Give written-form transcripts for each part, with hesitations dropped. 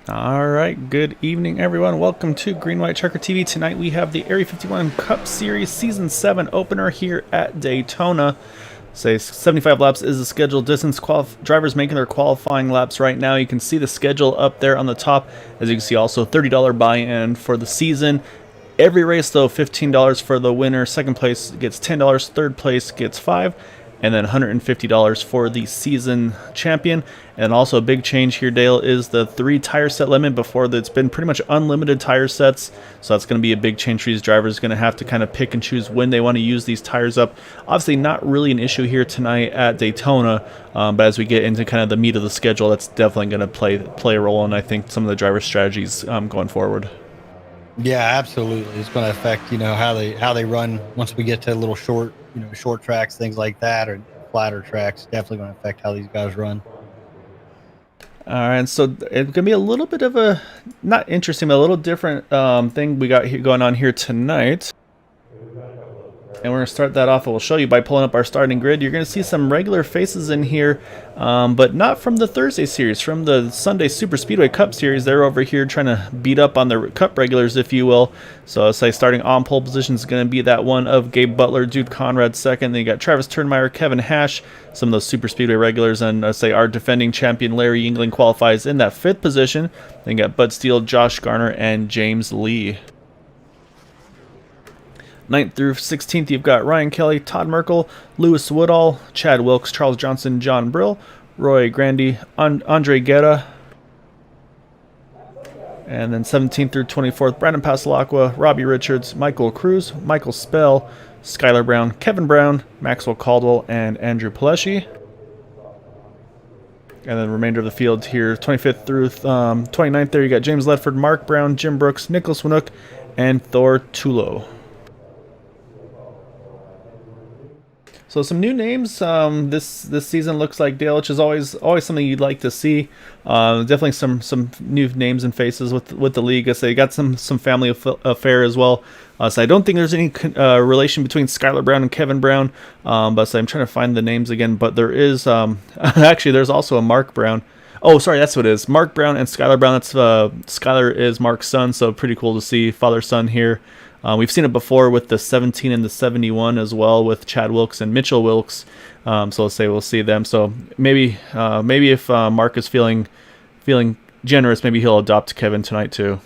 All right, good evening, everyone. Welcome to Green White Checker TV. Tonight we have the Area 51 Cup Series Season 7 opener here at Daytona. Say 75 laps is the scheduled distance. Drivers making their qualifying laps right now. You can see the schedule up there on the top. As you can see, also $30 buy-in for the season. Every race, though, $15 for the winner. Second place gets $10. Third place gets $5. And then $150 for the season champion. And also a big change here, Dale, is the 3 tire set limit. Before it's been pretty much unlimited tire sets, so that's going to be a big change for these drivers. Going to have to kind of pick and choose when they want to use these tires up. Obviously not really an issue here tonight at Daytona, but as we get into kind of the meat of the schedule, that's definitely going to play a role in, I think, some of the driver strategies going forward. Yeah, absolutely. It's going to affect, how they run once we get to a little short tracks, things like that, or flatter tracks. Definitely going to affect how these guys run. All right, so it's going to be a little bit of a, not interesting, but a little different thing we got here going on here tonight. And we're going to start that off, and we'll show you by pulling up our starting grid. You're going to see some regular faces in here, but not from the Thursday series, from the Sunday Super Speedway Cup Series. They're over here trying to beat up on the Cup regulars, if you will. So I'll say starting on pole position is going to be that one of Gabe Butler, Dude Conrad second. Then you got Travis Turnmeyer, Kevin Hash, some of those Super Speedway regulars, and say our defending champion Larry England qualifies in that 5th position. Then you got Bud Steele, Josh Garner, and James Lee. 9th through 16th, you've got Ryan Kelly, Todd Merkel, Lewis Woodall, Chad Wilkes, Charles Johnson, John Brill, Roy Grandy, Andre Guerra. And then 17th through 24th, Brandon Pasalacqua, Robbie Richards, Michael Cruz, Michael Spell, Skylar Brown, Kevin Brown, Maxwell Caldwell, and Andrew Paleschi. And then the remainder of the field here, 25th through 29th there, you got James Ledford, Mark Brown, Jim Brooks, Nicholas Winook, and Thor Tulo. So some new names this season looks like, Dale, which is always something you'd like to see. Definitely some new names and faces with the league. I say you got some family affair as well. So I don't think there's any relation between Skylar Brown and Kevin Brown. But so I'm trying to find the names again. But there is actually there's also a Mark Brown. Oh, sorry, that's what it is. Mark Brown and Skylar Brown. That's Skylar is Mark's son, so pretty cool to see father-son here. We've seen it before with the 17 and the 71 as well with Chad Wilkes and Mitchell Wilkes. So let's say we'll see them. So maybe if Mark is feeling generous, maybe he'll adopt Kevin tonight too.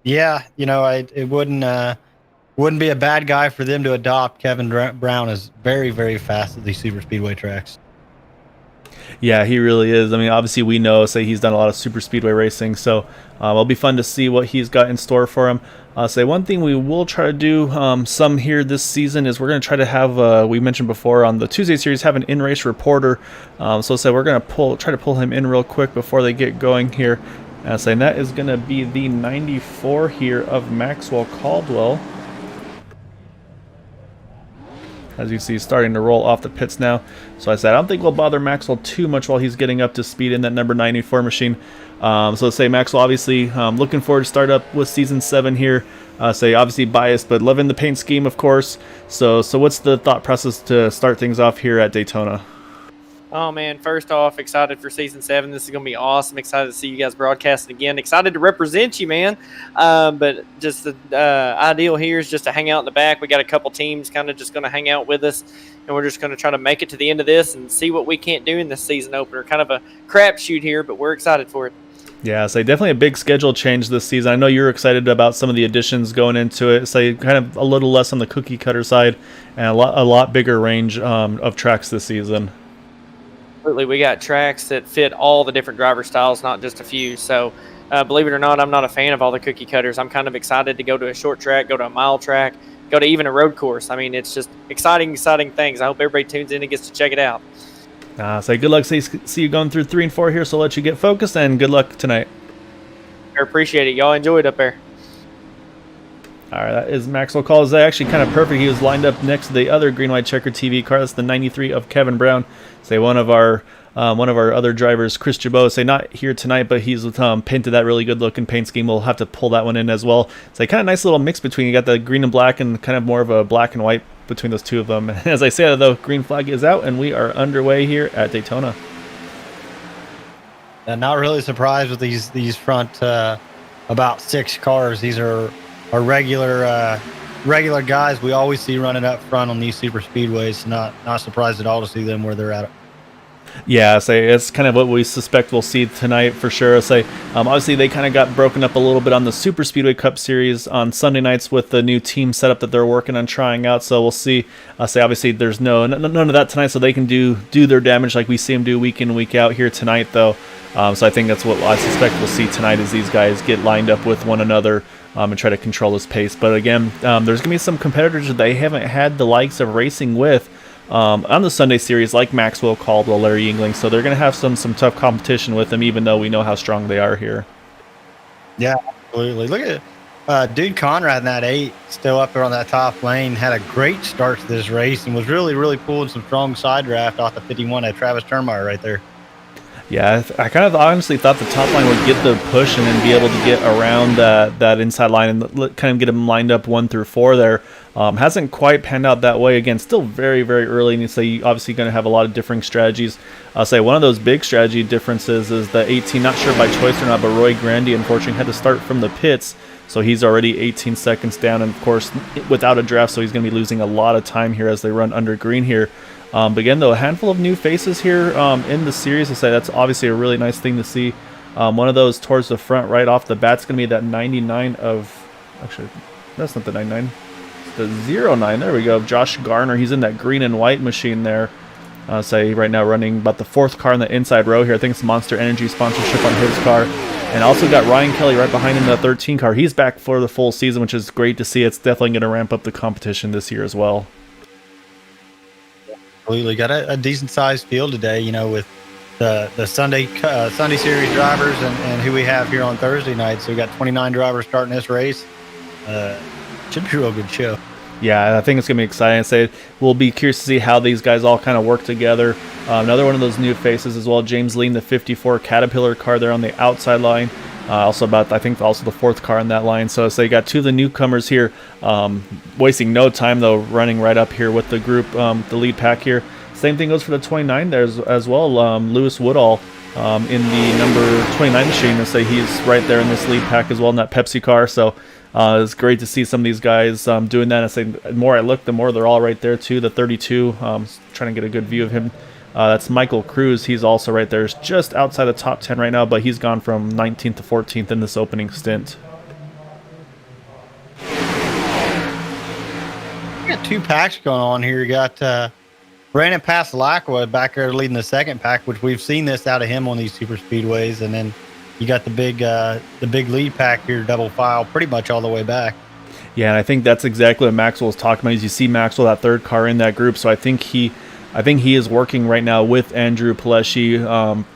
Yeah, it wouldn't be a bad guy for them to adopt. Kevin Brown is very, very fast at these super speedway tracks. Yeah, he really is. I mean, obviously we know, say he's done a lot of super speedway racing, so it'll be fun to see what he's got in store for him. Say one thing we will try to do some here this season is we're going to try to have, we mentioned before on the Tuesday series, have an in-race reporter. So say we're going to try to pull him in real quick before they get going here. And that is going to be the 94 here of Maxwell Caldwell. As you see, starting to roll off the pits now. So I said I don't think we'll bother Maxwell too much while he's getting up to speed in that number 94 machine. So let's say Maxwell, obviously looking forward to start up with Season 7 here. Say obviously biased, but loving the paint scheme, of course. So what's the thought process to start things off here at Daytona? Oh, man, first off, excited for Season 7. This is going to be awesome. Excited to see you guys broadcasting again. Excited to represent you, man. But just the ideal here is just to hang out in the back. We got a couple teams kind of just going to hang out with us, and we're just going to try to make it to the end of this and see what we can't do in this season opener. Kind of a crapshoot here, but we're excited for it. Yeah, so definitely a big schedule change this season. I know you're excited about some of the additions going into it. So kind of a little less on the cookie cutter side and a lot bigger range of tracks this season. Absolutely. We got tracks that fit all the different driver styles, not just a few. So believe it or not, I'm not a fan of all the cookie cutters. I'm kind of excited to go to a short track, go to a mile track, go to even a road course. I mean, it's just exciting things. I hope everybody tunes in and gets to check it out. So good luck. See you going through 3 and 4 here, so I'll let you get focused, and good luck tonight. I appreciate it. Y'all enjoy it up there. All right, that is Maxwell Caldwell. Actually kind of perfect. He was lined up next to the other Green White Checker TV car. That's the 93 of Kevin Brown. Say one of our other drivers, Chris Jabot. Say not here tonight, but he's painted that really good looking paint scheme. We'll have to pull that one in as well. It's like kind of nice little mix between. You got the green and black and kind of more of a black and white between those two of them. As I said, though, green flag is out and we are underway here at Daytona. Not really surprised with these front about 6 cars. These are regular guys we always see running up front on these super speedways. So not surprised at all to see them where they're at. Yeah, say it's kind of what we suspect we'll see tonight for sure. Say, obviously they kind of got broken up a little bit on the Super Speedway Cup Series on Sunday nights with the new team setup that they're working on trying out. So we'll see. Say obviously there's none of that tonight, so they can do their damage like we see them do week in week out here tonight though. So I think that's what I suspect we'll see tonight is these guys get lined up with one another and try to control this pace. But again, there's gonna be some competitors that they haven't had the likes of racing with. On the Sunday series, like Maxwell, Caldwell, Larry Yingling, so they're going to have some tough competition with them, even though we know how strong they are here. Yeah, absolutely. Look at dude Conrad in that 8, still up there on that top lane, had a great start to this race and was really pulling some strong side draft off the 51 at Travis Turnmeyer right there. Yeah, I kind of honestly thought the top line would get the push and then be able to get around that inside line and kind of get them lined up 1 through 4 there. Hasn't quite panned out that way. Again, still very early, and so you obviously going to have a lot of differing strategies. I'll say one of those big strategy differences is the 18, not sure by choice or not, but Roy Grandy unfortunately had to start from the pits, so he's already 18 seconds down, and of course without a draft, so he's going to be losing a lot of time here as they run under green here. But again, though, a handful of new faces here in the series. I say that's obviously a really nice thing to see. One of those towards the front right off the bat is going to be that 99 of... Actually, that's not the 99. It's the 09. There we go. Josh Garner. He's in that green and white machine there. Say right now running about the 4th car in the inside row here. I think it's Monster Energy sponsorship on his car. And also got Ryan Kelly right behind him in the 13 car. He's back for the full season, which is great to see. It's definitely going to ramp up the competition this year as well. Absolutely, got a decent sized field today, you know, with the Sunday series drivers and who we have here on Thursday night. So we got 29 drivers starting this race. Should be a real good show. Yeah, I think it's going to be exciting. I say we'll be curious to see how these guys all kind of work together. Another one of those new faces as well, James Lean, the 54 Caterpillar car there on the outside line. Also about, I think, also the 4th car in that line. So you got 2 of the newcomers here, wasting no time, though, running right up here with the group, the lead pack here. Same thing goes for the 29 there as well. Lewis Woodall in the number 29 machine. I say he's right there in this lead pack as well in that Pepsi car. So it's great to see some of these guys doing that. I say the more I look, the more they're all right there, too. The 32, trying to get a good view of him. That's Michael Cruz. He's also right there. He's just outside the top 10 right now, but he's gone from 19th to 14th in this opening stint. We got 2 packs going on here. You got Brandon Pasalakwa back there leading the 2nd pack, which we've seen this out of him on these super speedways. And then you got the big lead pack here, double file, pretty much all the way back. Yeah, and I think that's exactly what Maxwell was talking about. Is you see Maxwell, that 3rd car in that group, so I think he is working right now with Andrew Palesci,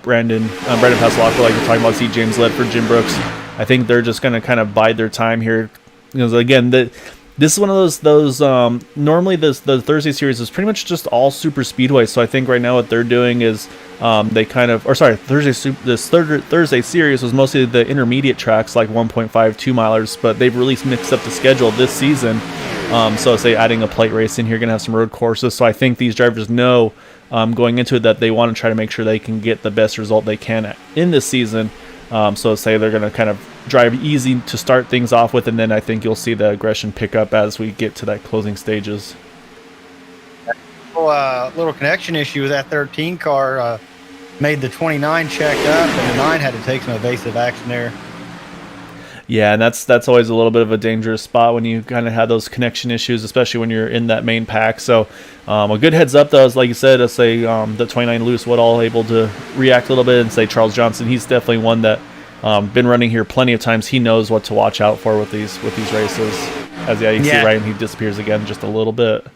Brandon Pasalakwa, like you're talking about. See James Ledford, Jim Brooks. I think they're just going to kind of bide their time here. Because again, this is one of those. Normally, the Thursday series is pretty much just all super speedways. So I think right now what they're doing is Thursday series was mostly the intermediate tracks like 1.5, 2 milers, but they've really mixed up the schedule this season. So say adding a plate race in here, going to have some road courses. So I think these drivers know going into it that they want to try to make sure they can get the best result they can in this season. So say they're going to kind of drive easy to start things off with, and then I think you'll see the aggression pick up as we get to that closing stages. Little connection issue with that 13 car. Made the 29 check up, and the 9 had to take some evasive action there. Yeah, and that's always a little bit of a dangerous spot when you kind of have those connection issues, especially when you're in that main pack. So a good heads up, though, is like you said, I say the 29 Lewis Woodall able to react a little bit, and say Charles Johnson, he's definitely one that been running here plenty of times. He knows what to watch out for with these races. As you see right, and he disappears again just a little bit.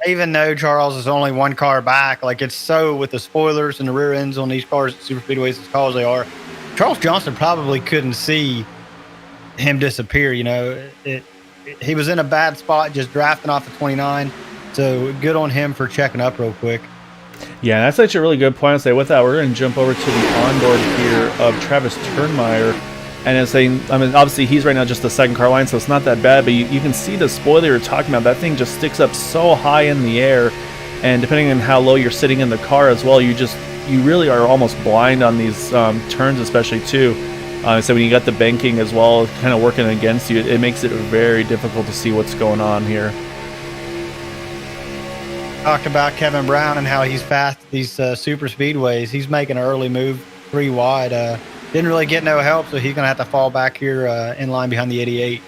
Even though Charles is only 1 car back, like it's so with the spoilers and the rear ends on these cars, super speedways as tall as they are, Charles Johnson probably couldn't see him disappear. You know, he was in a bad spot just drafting off the 29. So good on him for checking up real quick. Yeah, that's actually a really good point. I say with that, we're going to jump over to the onboard here of Travis Turnmeyer. And it's saying, I mean, obviously he's right now just the 2nd car line, so it's not that bad. But you can see the spoiler you're talking about. That thing just sticks up so high in the air. And depending on how low you're sitting in the car as well, you just you really are almost blind on these turns, especially too. So when you got the banking as well, kind of working against you, it makes it very difficult to see what's going on here. Talked about Kevin Brown and how he's fast at these super speedways. He's making an early move 3 wide. Didn't really get no help, so he's going to have to fall back here in line behind the 88.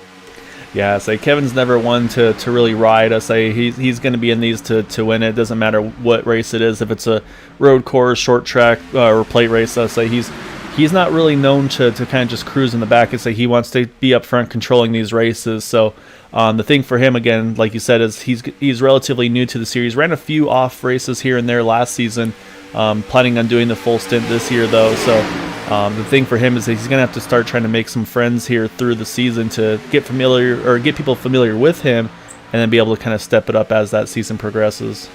Yeah, say Kevin's never one to really ride. I say he's going to be in these to win it. Doesn't matter what race it is. If it's a road course, short track, or plate race, I say he's not really known to kind of just cruise in the back. I say he wants to be up front controlling these races. So the thing for him, again, like you said, is he's relatively new to the series. Ran a few off races here and there last season. Planning on doing the full stint this year, though. So the thing for him is that he's going to have to start trying to make some friends here through the season to get familiar or get people familiar with him, and then be able to kind of step it up as that season progresses.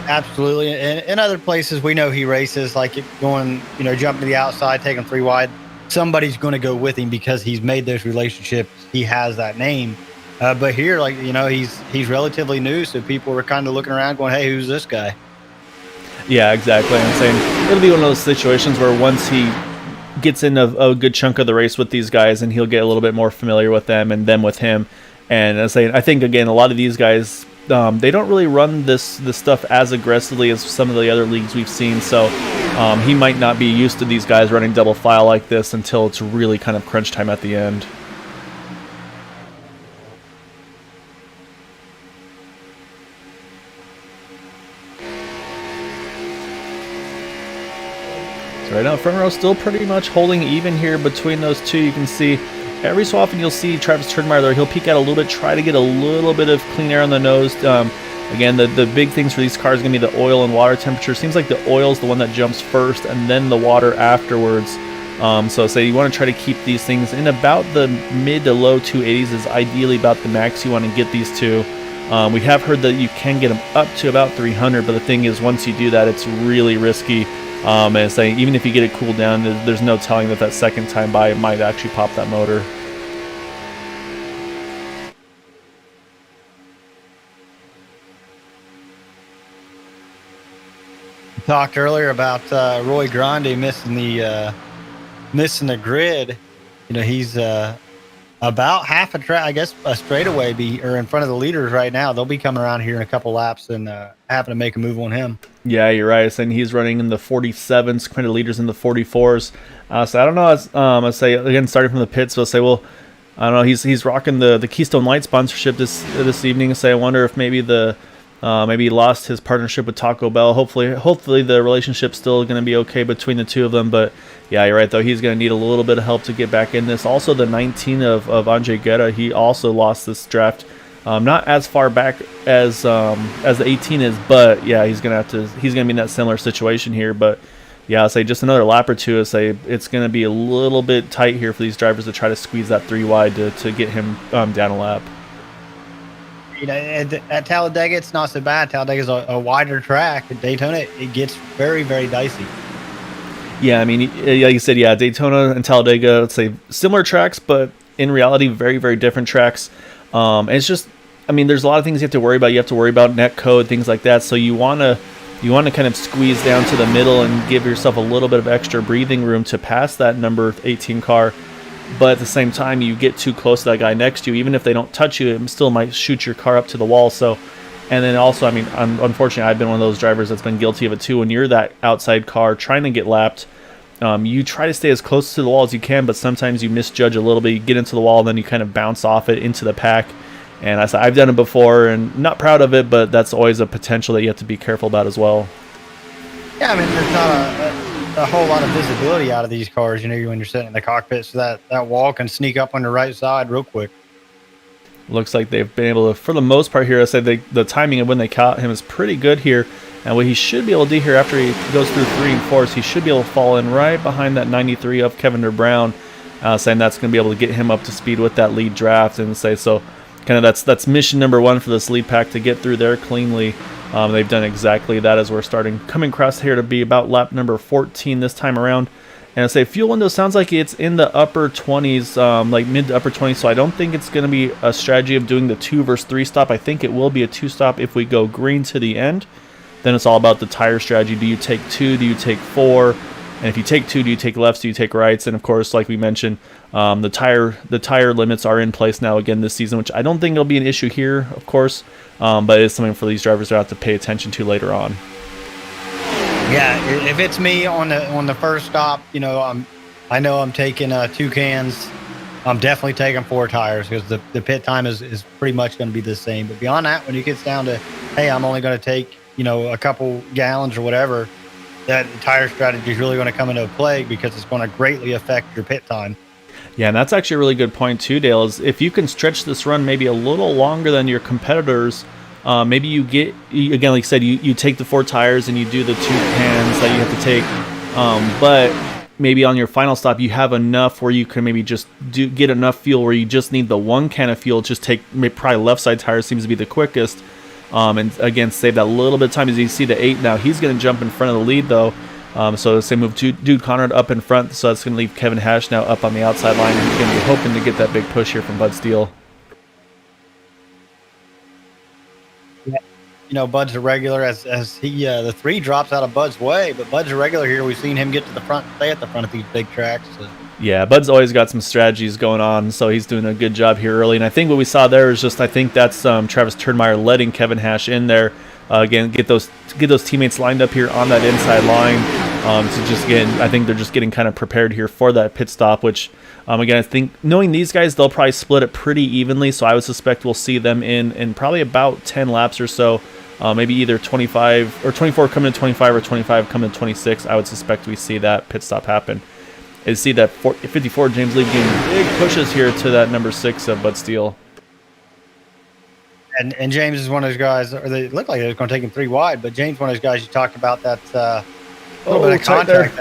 Absolutely. And in other places, we know he races, like going, jumping to the outside, taking 3 wide. Somebody's going to go with him because he's made those relationships. He has that name. But here, he's relatively new, so people were kind of looking around going, hey, who's this guy? Yeah, exactly. I'm saying it'll be one of those situations where once he gets in a good chunk of the race with these guys, and he'll get a little bit more familiar with them and them with him. And I think, again, a lot of these guys, they don't really run this stuff as aggressively as some of the other leagues we've seen. So he might not be used to these guys running double file like this until it's really kind of crunch time at the end. So right now, front row still pretty much holding even here between those two. You can see every so often you'll see Travis Turdmeyer there. He'll peek out a little bit, try to get a little bit of clean air on the nose. Again, the big things for these cars are going to be the oil and water temperature. Seems like the oil is the one that jumps first, and then the water afterwards. So you want to try to keep these things in about the mid to low 280s is ideally about the max you want to get these to. We have heard that you can get them up to about 300, but the thing is, once you do that, it's really risky. And even if you get it cooled down, there's no telling that second time by it might actually pop that motor. Talked earlier about Roy Grande missing the grid. He's about half a track, I guess, a straightaway in front of the leaders right now. They'll be coming around here in a couple laps and having to make a move on him. Yeah, you're right. And he's running in the 47s, compared to leaders in the 44s. So I don't know. I say again, starting from the pits. So I don't know. He's rocking the Keystone Light sponsorship this evening. So I wonder if maybe maybe he lost his partnership with Taco Bell. Hopefully the relationship's still going to be okay between the two of them. But yeah, you're right, though. He's going to need a little bit of help to get back in this. Also, the 19 of Andre Guerra, he also lost this draft. Not as far back as the 18 is, but yeah, he's going to be in that similar situation here. But yeah, I'll say just another lap or two. It's going to be a little bit tight here for these drivers to try to squeeze that 3 wide to get him down a lap. At Talladega, it's not so bad. Talladega is a wider track. At Daytona, it gets very, very dicey. Yeah, I mean, like you said, yeah, Daytona and Talladega, let's say similar tracks, but in reality, very, very different tracks. And it's just, I mean, there's a lot of things you have to worry about. You have to worry about net code, things like that. So you want to kind of squeeze down to the middle and give yourself a little bit of extra breathing room to pass that number 18 car. But at the same time, you get too close to that guy next to you, even if they don't touch you, it still might shoot your car up to the wall. So, and then also, I mean, unfortunately, I've been one of those drivers that's been guilty of it too. When you're that outside car trying to get lapped, you try to stay as close to the wall as you can, but sometimes you misjudge a little bit. You get into the wall, and then you kind of bounce off it into the pack. And I've done it before, and not proud of it, but that's always a potential that you have to be careful about as well. Yeah, I mean, there's not a whole lot of visibility out of these cars, when you're sitting in the cockpit, so that wall can sneak up on the right side real quick. Looks like they've been able to, for the most part here, I said the timing of when they caught him is pretty good here. And what he should be able to do here after he goes through 3 and 4 is he should be able to fall in right behind that 93 of Kevin Brown, saying that's going to be able to get him up to speed with that lead draft. And so kind of that's mission number 1 for this lead pack, to get through there cleanly. They've done exactly that as we're coming across here to be about lap number 14 this time around. And I say fuel window sounds like it's in the upper 20s, like mid to upper 20s. So I don't think it's going to be a strategy of doing the 2 versus 3 stop. I think it will be a 2 stop if we go green to the end. Then it's all about the tire strategy. Do you take 2? Do you take 4? And if you take 2, do you take lefts? Do you take rights? And of course, like we mentioned, the tire limits are in place now again this season, which I don't think it'll be an issue here, of course, but it's something for these drivers to have to pay attention to later on. Yeah, if it's me on the first stop, I know I'm taking 2 cans. I'm definitely taking 4 tires because the pit time is pretty much going to be the same. But beyond that, when it gets down to, hey, I'm only going to take a couple gallons or whatever, that tire strategy is really going to come into play because it's going to greatly affect your pit time. Yeah, and that's actually a really good point too, Dale, is if you can stretch this run maybe a little longer than your competitors, maybe again, like you said, you take the 4 tires and you do the 2 cans that you have to take, but maybe on your final stop you have enough where you can maybe just get enough fuel where you just need the 1 can of fuel, just take probably left side tire seems to be the quickest. And again, save that little bit of time. As you see the 8 now, he's going to jump in front of the lead though. So say move Dude Garner up in front, so that's going to leave Kevin Hash now up on the outside line. And he's going to be hoping to get that big push here from Bud Steele. Yeah, Bud's a regular as he the 3 drops out of Bud's way, but Bud's a regular here. We've seen him get to the front, stay at the front of these big tracks. So. Yeah, Bud's always got some strategies going on, so he's doing a good job here early. And I think what we saw there is just, I think that's Travis Turnmeyer letting Kevin Hash in there. Again, get those teammates lined up here on that inside line. I think they're just getting kind of prepared here for that pit stop, which, again, I think knowing these guys, they'll probably split it pretty evenly. So I would suspect we'll see them in probably about 10 laps or so. Maybe either 25 or 24 coming to 25 or 25 coming to 26. I would suspect we see that pit stop happen. And see that 54 James Lee getting big pushes here to that number 6 of Bud Steele. And James is one of those guys, or they look like they're going to take him 3 wide, but James one of those guys you talked about that little bit of contact.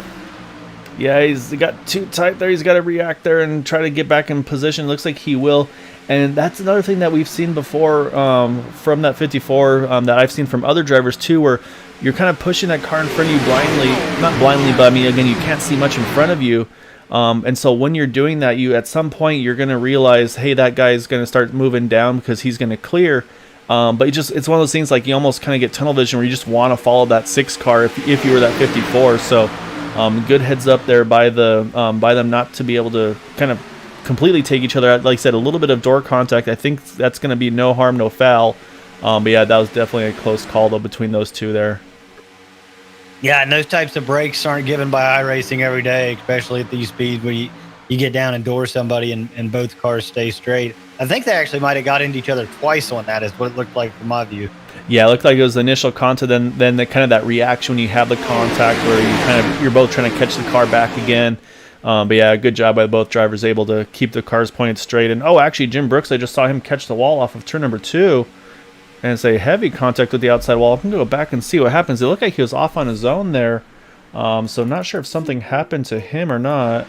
Yeah, he's got too tight there. He's got to react there and try to get back in position. Looks like he will. And that's another thing that we've seen before from that 54 that I've seen from other drivers too, where you're kind of pushing that car in front of you blindly. Not blindly, but I mean, again, you can't see much in front of you. And so when you're doing that, at some point you're going to realize, hey, that guy's going to start moving down because he's going to clear. But it's one of those things like you almost kind of get tunnel vision where you just want to follow that 6 car if you were that 54. So good heads up there by them not to be able to kind of completely take each other out. Like I said, a little bit of door contact. I think that's going to be no harm, no foul. But yeah, that was definitely a close call though between those two there. Yeah, and those types of breaks aren't given by iRacing every day, especially at these speeds where you get down and door somebody and both cars stay straight. I think they actually might have got into each other twice on that is what it looked like from my view. Yeah, it looked like it was the initial contact, then the kind of that reaction when you have the contact where you're both trying to catch the car back again. But yeah, good job by both drivers able to keep the cars pointed straight. And actually Jim Brooks, I just saw him catch the wall off of turn number 2. And it's a heavy contact with the outside wall. I'm going to go back and see what happens. It looked like he was off on his own there. So I'm not sure if something happened to him or not.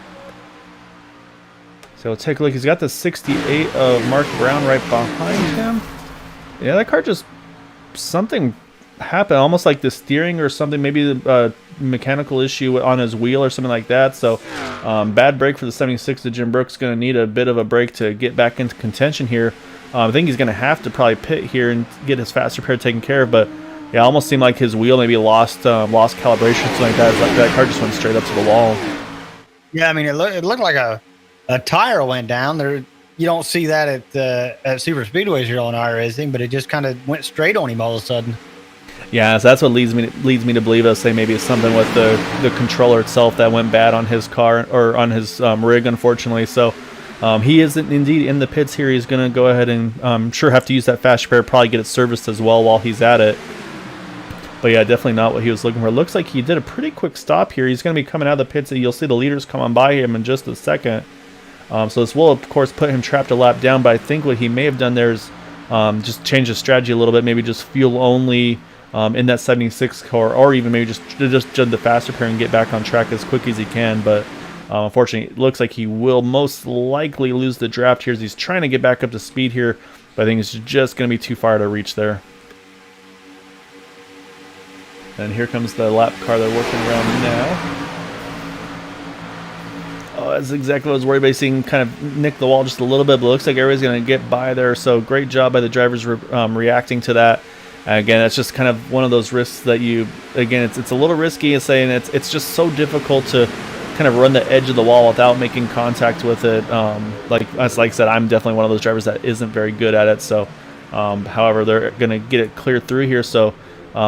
So take a look. He's got the 68 of Mark Brown right behind him. Yeah, that car just... something happened. Almost like the steering or something. Maybe the mechanical issue on his wheel or something like that. So bad break for the 76. The Jim Brooks going to need a bit of a break to get back into contention here. I think he's going to have to probably pit here and get his fast repair taken care of. But yeah, almost seemed like his wheel maybe lost calibration, something like that. Like that car just went straight up to the wall. Yeah, I mean, it looked like a tire went down. There, you don't see that at super speedways here on iRacing, but it just kind of went straight on him all of a sudden. Yeah, so that's what leads me to believe. I'll say maybe it's something with the controller itself that went bad on his car or on his rig, unfortunately. So. He is indeed in the pits here. He's going to go ahead and sure have to use that fast repair, probably get it serviced as well while he's at it. But yeah, definitely not what he was looking for. It looks like he did a pretty quick stop here. He's going to be coming out of the pits. You'll see the leaders come on by him in just a second. So this will, of course, put him trapped a lap down. But I think what he may have done there is just change his strategy a little bit. Maybe just fuel only in that 76 car, or even maybe just jump the fast repair and get back on track as quick as he can. But unfortunately, it looks like he will most likely lose the draft here as he's trying to get back up to speed here, but I think it's just going to be too far to reach there. And here comes the lap car they're working around now. Oh, that's exactly what I was worried about. Seeing kind of nick the wall just a little bit, but it looks like everybody's going to get by there. So great job by the drivers reacting to that. Again, that's just kind of one of those risks that it's a little risky, saying it's just so difficult to kind of run the edge of the wall without making contact with it. Like I said, I'm definitely one of those drivers that isn't very good at it. So, however, they're going to get it cleared through here. So,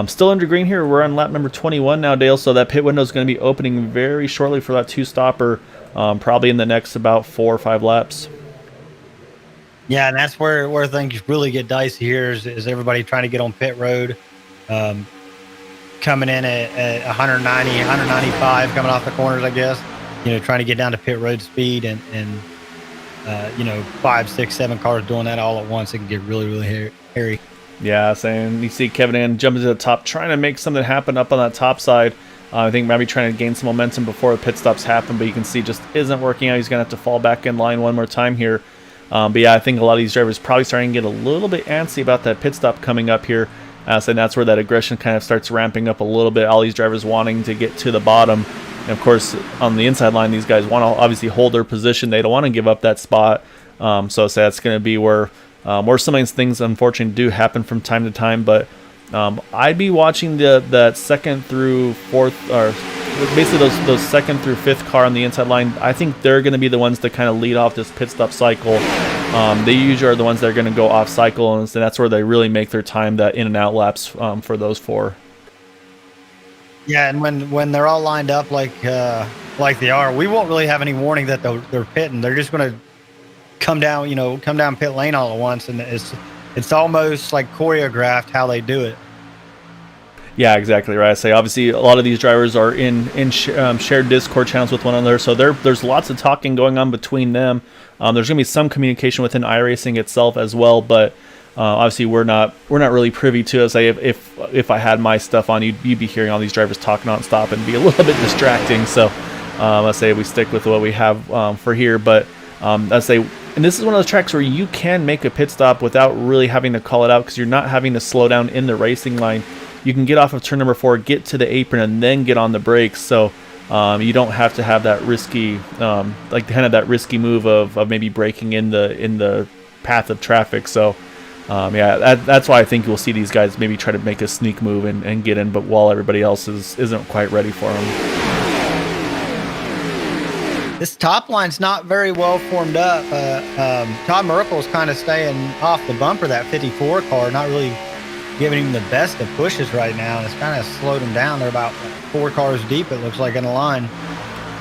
still under green here. We're on lap number 21 now, Dale. So that pit window is going to be opening very shortly for that two-stopper, probably in the next about 4 or 5 laps. Yeah, and that's where things really get dicey here is everybody trying to get on pit road, coming in at 190, 195, coming off the corners, I guess. Trying to get down to pit road speed and 5, 6, 7 cars doing that all at once. It can get really, really hairy. Yeah, saying you see Kevin Ann jumping to the top, trying to make something happen up on that top side. I think maybe trying to gain some momentum before the pit stops happen, but you can see just isn't working out. He's going to have to fall back in line one more time here. But yeah, I think a lot of these drivers probably starting to get a little bit antsy about that pit stop coming up here. And that's where that aggression kind of starts ramping up a little bit. All these drivers wanting to get to the bottom. And of course, on the inside line, these guys want to obviously hold their position. They don't want to give up that spot. So that's going to be where some of these things, unfortunately, do happen from time to time. But I'd be watching that second through fourth, or basically those second through fifth car on the inside line. I think they're going to be the ones that kind of lead off this pit stop cycle. They usually are the ones that are going to go off cycle, and that's where they really make their time, that in and out laps for those 4. Yeah, and when they're all lined up like they are, we won't really have any warning that they're pitting. They're just going to come down pit lane all at once, and it's almost like choreographed how they do it. Yeah, exactly right. I say obviously a lot of these drivers are in shared Discord channels with one another, so there's lots of talking going on between them. There's going to be some communication within iRacing itself as well, but obviously we're not really privy to it. Say if I had my stuff on, you'd be hearing all these drivers talking nonstop and be a little bit distracting. So let's say we stick with what we have for here, but let's say. And this is one of those tracks where you can make a pit stop without really having to call it out, because you're not having to slow down in the racing line. You can get off of turn number 4, get to the apron, and then get on the brakes. So you don't have to have that risky, that risky move of maybe braking in the path of traffic. So that's why I think you'll see these guys maybe try to make a sneak move and get in, but while everybody else isn't quite ready for them. This top line's not very well formed up. Todd Merkel's kind of staying off the bumper, that 54 car, not really giving him the best of pushes right now. And it's kind of slowed him down. They're about 4 cars deep, it looks like, in the line.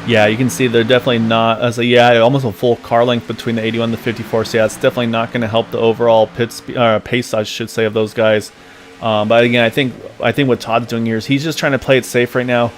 Yeah, you can see they're definitely not. Almost a full car length between the 81 and the 54. So yeah, it's definitely not going to help the overall pace, I should say, of those guys. But again, I think what Todd's doing here is he's just trying to play it safe right now.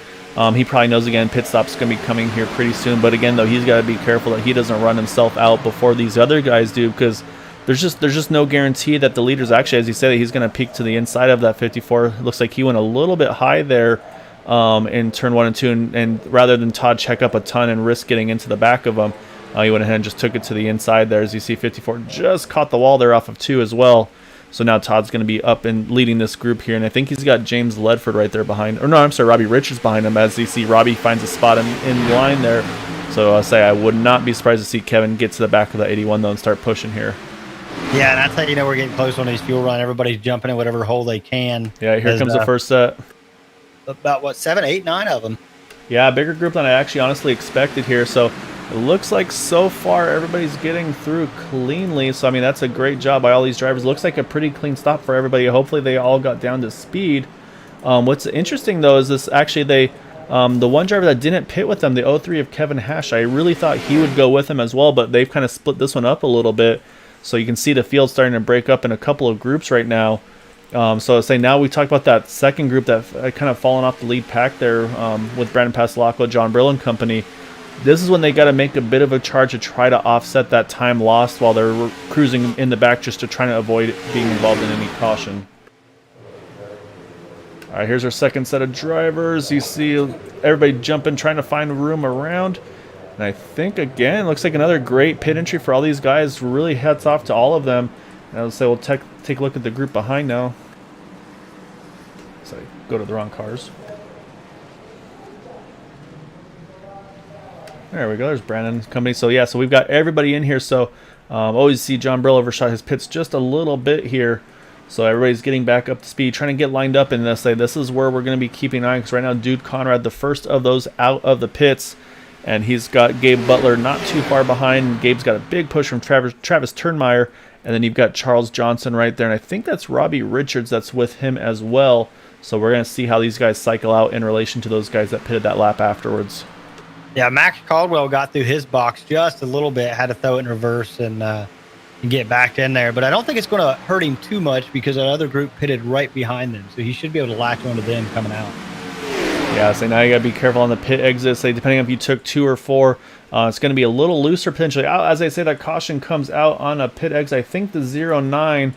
He probably knows, again, pit stop's going to be coming here pretty soon. But again, though, he's got to be careful that he doesn't run himself out before these other guys do, because there's just no guarantee that the leader's actually, as he said, he's going to peek to the inside of that 54. It looks like he went a little bit high there in turn 1 and 2, and rather than Todd check up a ton and risk getting into the back of him, he went ahead and just took it to the inside there. As you see, 54 just caught the wall there off of 2 as well. So now Todd's going to be up and leading this group here. And I think he's got James Ledford right there behind. Or no, I'm sorry, Robbie Richards behind him. As you see, Robbie finds a spot in line there. So I'll say I would not be surprised to see Kevin get to the back of the 81, though, and start pushing here. Yeah, and that's how we're getting close on these fuel run. Everybody's jumping in whatever hole they can. Yeah, here comes the first set. About, 7, 8, 9 of them. Yeah, a bigger group than I actually honestly expected here. So it looks like so far everybody's getting through cleanly. So, I mean, that's a great job by all these drivers. Looks like a pretty clean stop for everybody. Hopefully they all got down to speed. What's interesting, though, is this actually the one driver that didn't pit with them, the 03 of Kevin Hash, I really thought he would go with him as well, but they've kind of split this one up a little bit. So you can see the field starting to break up in a couple of groups right now. So say now we talked about that second group that kind of fallen off the lead pack there with Brandon Pastelacqua, John Brill and company. This is when they got to make a bit of a charge to try to offset that time lost while they're cruising in the back, just to try to avoid being involved in any caution. All right, here's our second set of drivers. You see everybody jumping, trying to find room around. And I think, again, looks like another great pit entry for all these guys. Really hats off to all of them. And I'll say we'll take a look at the group behind now. So go to the wrong cars. There we go. There's Brandon's company. So yeah, so we've got everybody in here. So always see John Brill overshot his pits just a little bit here. So everybody's getting back up to speed, trying to get lined up, and say this is where we're going to be keeping an eye, because right now Dude Conrad, the first of those out of the pits, and he's got Gabe Butler not too far behind. Gabe's got a big push from Travis Turnmeyer, and then you've got Charles Johnson right there, and I think that's Robbie Richards that's with him as well. So we're going to see how these guys cycle out in relation to those guys that pitted that lap afterwards. Yeah, Max Caldwell got through his box just a little bit, had to throw it in reverse and get back in there. But I don't think it's going to hurt him too much because that other group pitted right behind them. So he should be able to latch onto them coming out. Yeah, so now you got to be careful on the pit exit. Say depending on if you took 2 or 4, it's going to be a little looser potentially. As I say, that caution comes out on a pit exit. I think the 09,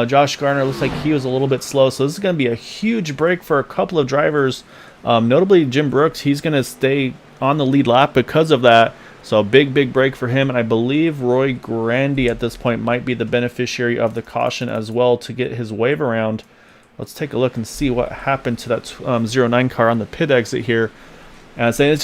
Josh Garner, looks like he was a little bit slow. So this is going to be a huge break for a couple of drivers. Notably, Jim Brooks, he's going to stay on the lead lap because of that. So a big break for him. And I believe Roy Grandy at this point might be the beneficiary of the caution as well to get his wave around. Let's take a look and see what happened to that 09 car on the pit exit here. And I'm saying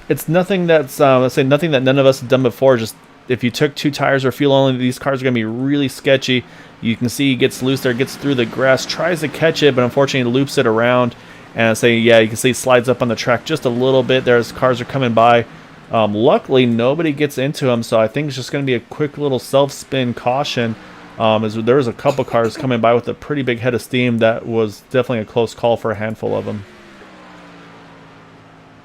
it's nothing that's let's say nothing that none of us have done before. Just if you took 2 tires or fuel only, these cars are going to be really sketchy. You can see he gets loose there, gets through the grass, tries to catch it, but unfortunately loops it around. And say, yeah, you can see he slides up on the track just a little bit there as cars are coming by. Luckily, nobody gets into him, so I think it's just going to be a quick little self-spin caution. As there was a couple cars coming by with a pretty big head of steam. That was definitely a close call for a handful of them.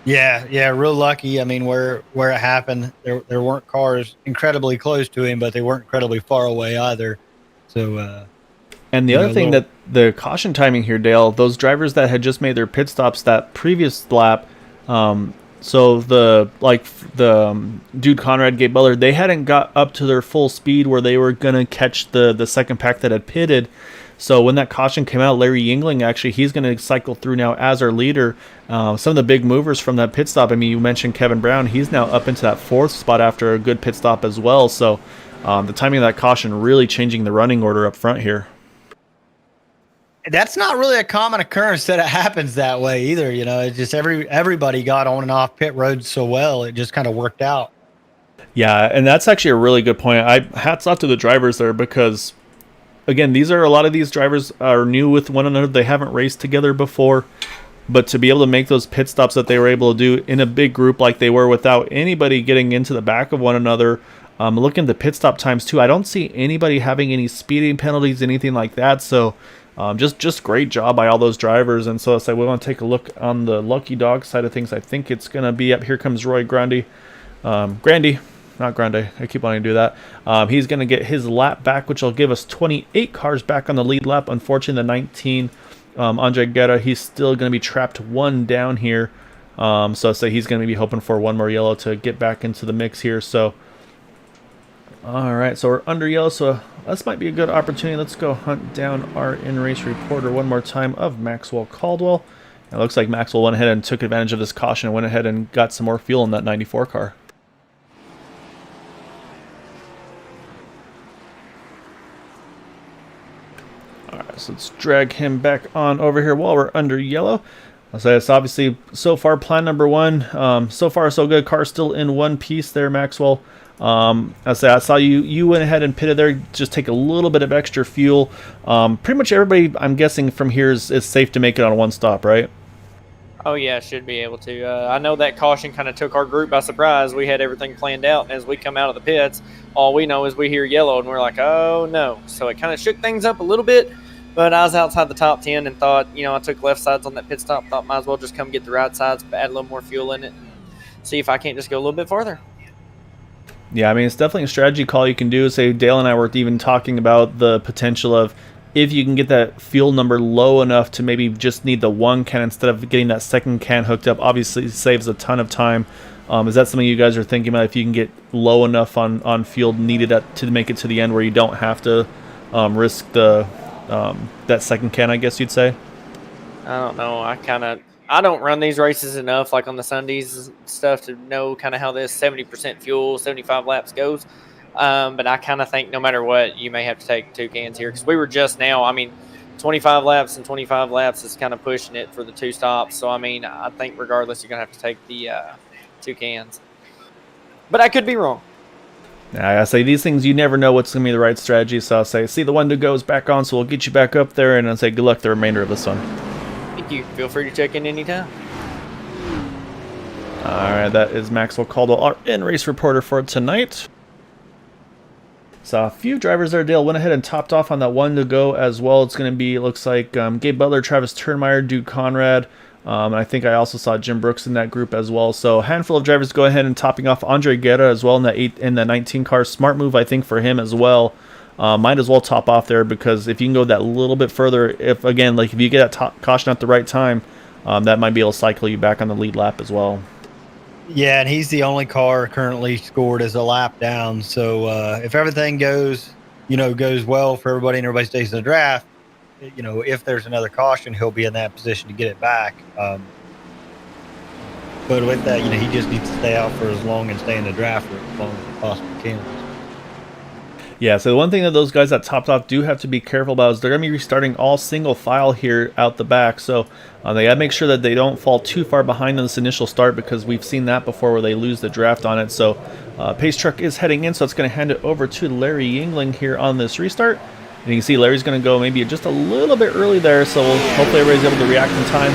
Yeah, real lucky. I mean, where it happened, there weren't cars incredibly close to him, but they weren't incredibly far away either. So, and the other thing that the caution timing here, Dale, those drivers that had just made their pit stops that previous lap, so the Dude Conrad, Gabe Butler, they hadn't got up to their full speed where they were gonna catch the second pack that had pitted. So when that caution came out, Larry Yingling, actually, he's going to cycle through now as our leader. Some of the big movers from that pit stop, I mean, you mentioned Kevin Brown. He's now up into that 4th spot after a good pit stop as well. So the timing of that caution really changing the running order up front here. That's not really a common occurrence that it happens that way either. You know, it's just everybody got on and off pit roads so well, it just kind of worked out. Yeah, and that's actually a really good point. Hats off to the drivers there because, again, a lot of these drivers are new with one another. They haven't raced together before, but to be able to make those pit stops that they were able to do in a big group like they were without anybody getting into the back of one another. Looking at the pit stop times too, I don't see anybody having any speeding penalties, anything like that. So just great job by all those drivers. And so we want to take a look on the Lucky Dog side of things. I think it's going to be up. Here comes Roy Grandy. Not Grande. I keep wanting to do that. He's going to get his lap back, which will give us 28 cars back on the lead lap. Unfortunately, the 19, Andre Guerra, he's still going to be trapped 1 down here. So he's going to be hoping for 1 more yellow to get back into the mix here. So, all right, so we're under yellow. So this might be a good opportunity. Let's go hunt down our in-race reporter one more time of Maxwell Caldwell. It looks like Maxwell went ahead and took advantage of this caution and went ahead and got some more fuel in that 94 car. Alright, so let's drag him back on over here while we're under yellow. I'll say it's obviously so far plan number 1. So far so good. Car still in one piece there, Maxwell. I saw you went ahead and pitted there. Just take a little bit of extra fuel. Pretty much everybody, I'm guessing from here is safe to make it on 1 stop, right? Oh yeah, should be able to. I know that caution kind of took our group by surprise. We had everything planned out, and as we come out of the pits, all we know is we hear yellow, and we're like, oh no. So it kind of shook things up a little bit, but I was outside the top 10 and thought, I took left sides on that pit stop, thought might as well just come get the right sides, add a little more fuel in it, and see if I can't just go a little bit farther. Yeah, I mean, it's definitely a strategy call you can do. Say Dale and I were even talking about the potential of if you can get that fuel number low enough to maybe just need the 1 can instead of getting that 2nd can hooked up. Obviously, it saves a ton of time. Is that something you guys are thinking about? If you can get low enough on fuel needed to make it to the end where you don't have to risk the that 2nd can, I guess you'd say? I don't know. I don't run these races enough, like on the Sundays and stuff, to know kind of how this 70% fuel, 75 laps goes. But I kind of think no matter what, you may have to take 2 cans here because we were just now. 25 laps and 25 laps is kind of pushing it for the 2 stops. So I think regardless, you're gonna have to take the 2 cans. But I could be wrong. I say these things, you never know what's going to be the right strategy. So I'll say, see, the one to go is back on, so we'll get you back up there. And I'll say, good luck the remainder of this one. Thank you. Feel free to check in anytime. All right, that is Maxwell Caldwell, our in-race reporter for tonight. So a few drivers there, Dale, went ahead and topped off on that one to go as well. It's going to be, it looks like Gabe Butler, Travis Turnmeyer, Duke Conrad. I think I also saw Jim Brooks in that group as well. So a handful of drivers go ahead and topping off. Andre Guerra as well in the 19 car. Smart move, I think, for him as well. Might as well top off there, because if you can go that little bit further, if you get that caution at the right time, that might be able to cycle you back on the lead lap as well. Yeah, and he's the only car currently scored as a lap down. So if everything goes well for everybody and everybody stays in the draft, if there's another caution, he'll be in that position to get it back. But with that, he just needs to stay out for as long and stay in the draft for as long as he possibly can. Yeah, so the one thing that those guys that topped off do have to be careful about is they're going to be restarting all single file here out the back. So they got to make sure that they don't fall too far behind on this initial start, because we've seen that before where they lose the draft on it. So pace truck is heading in, so it's going to hand it over to Larry Yingling here on this restart. And you can see Larry's going to go maybe just a little bit early there, so hopefully everybody's able to react in time.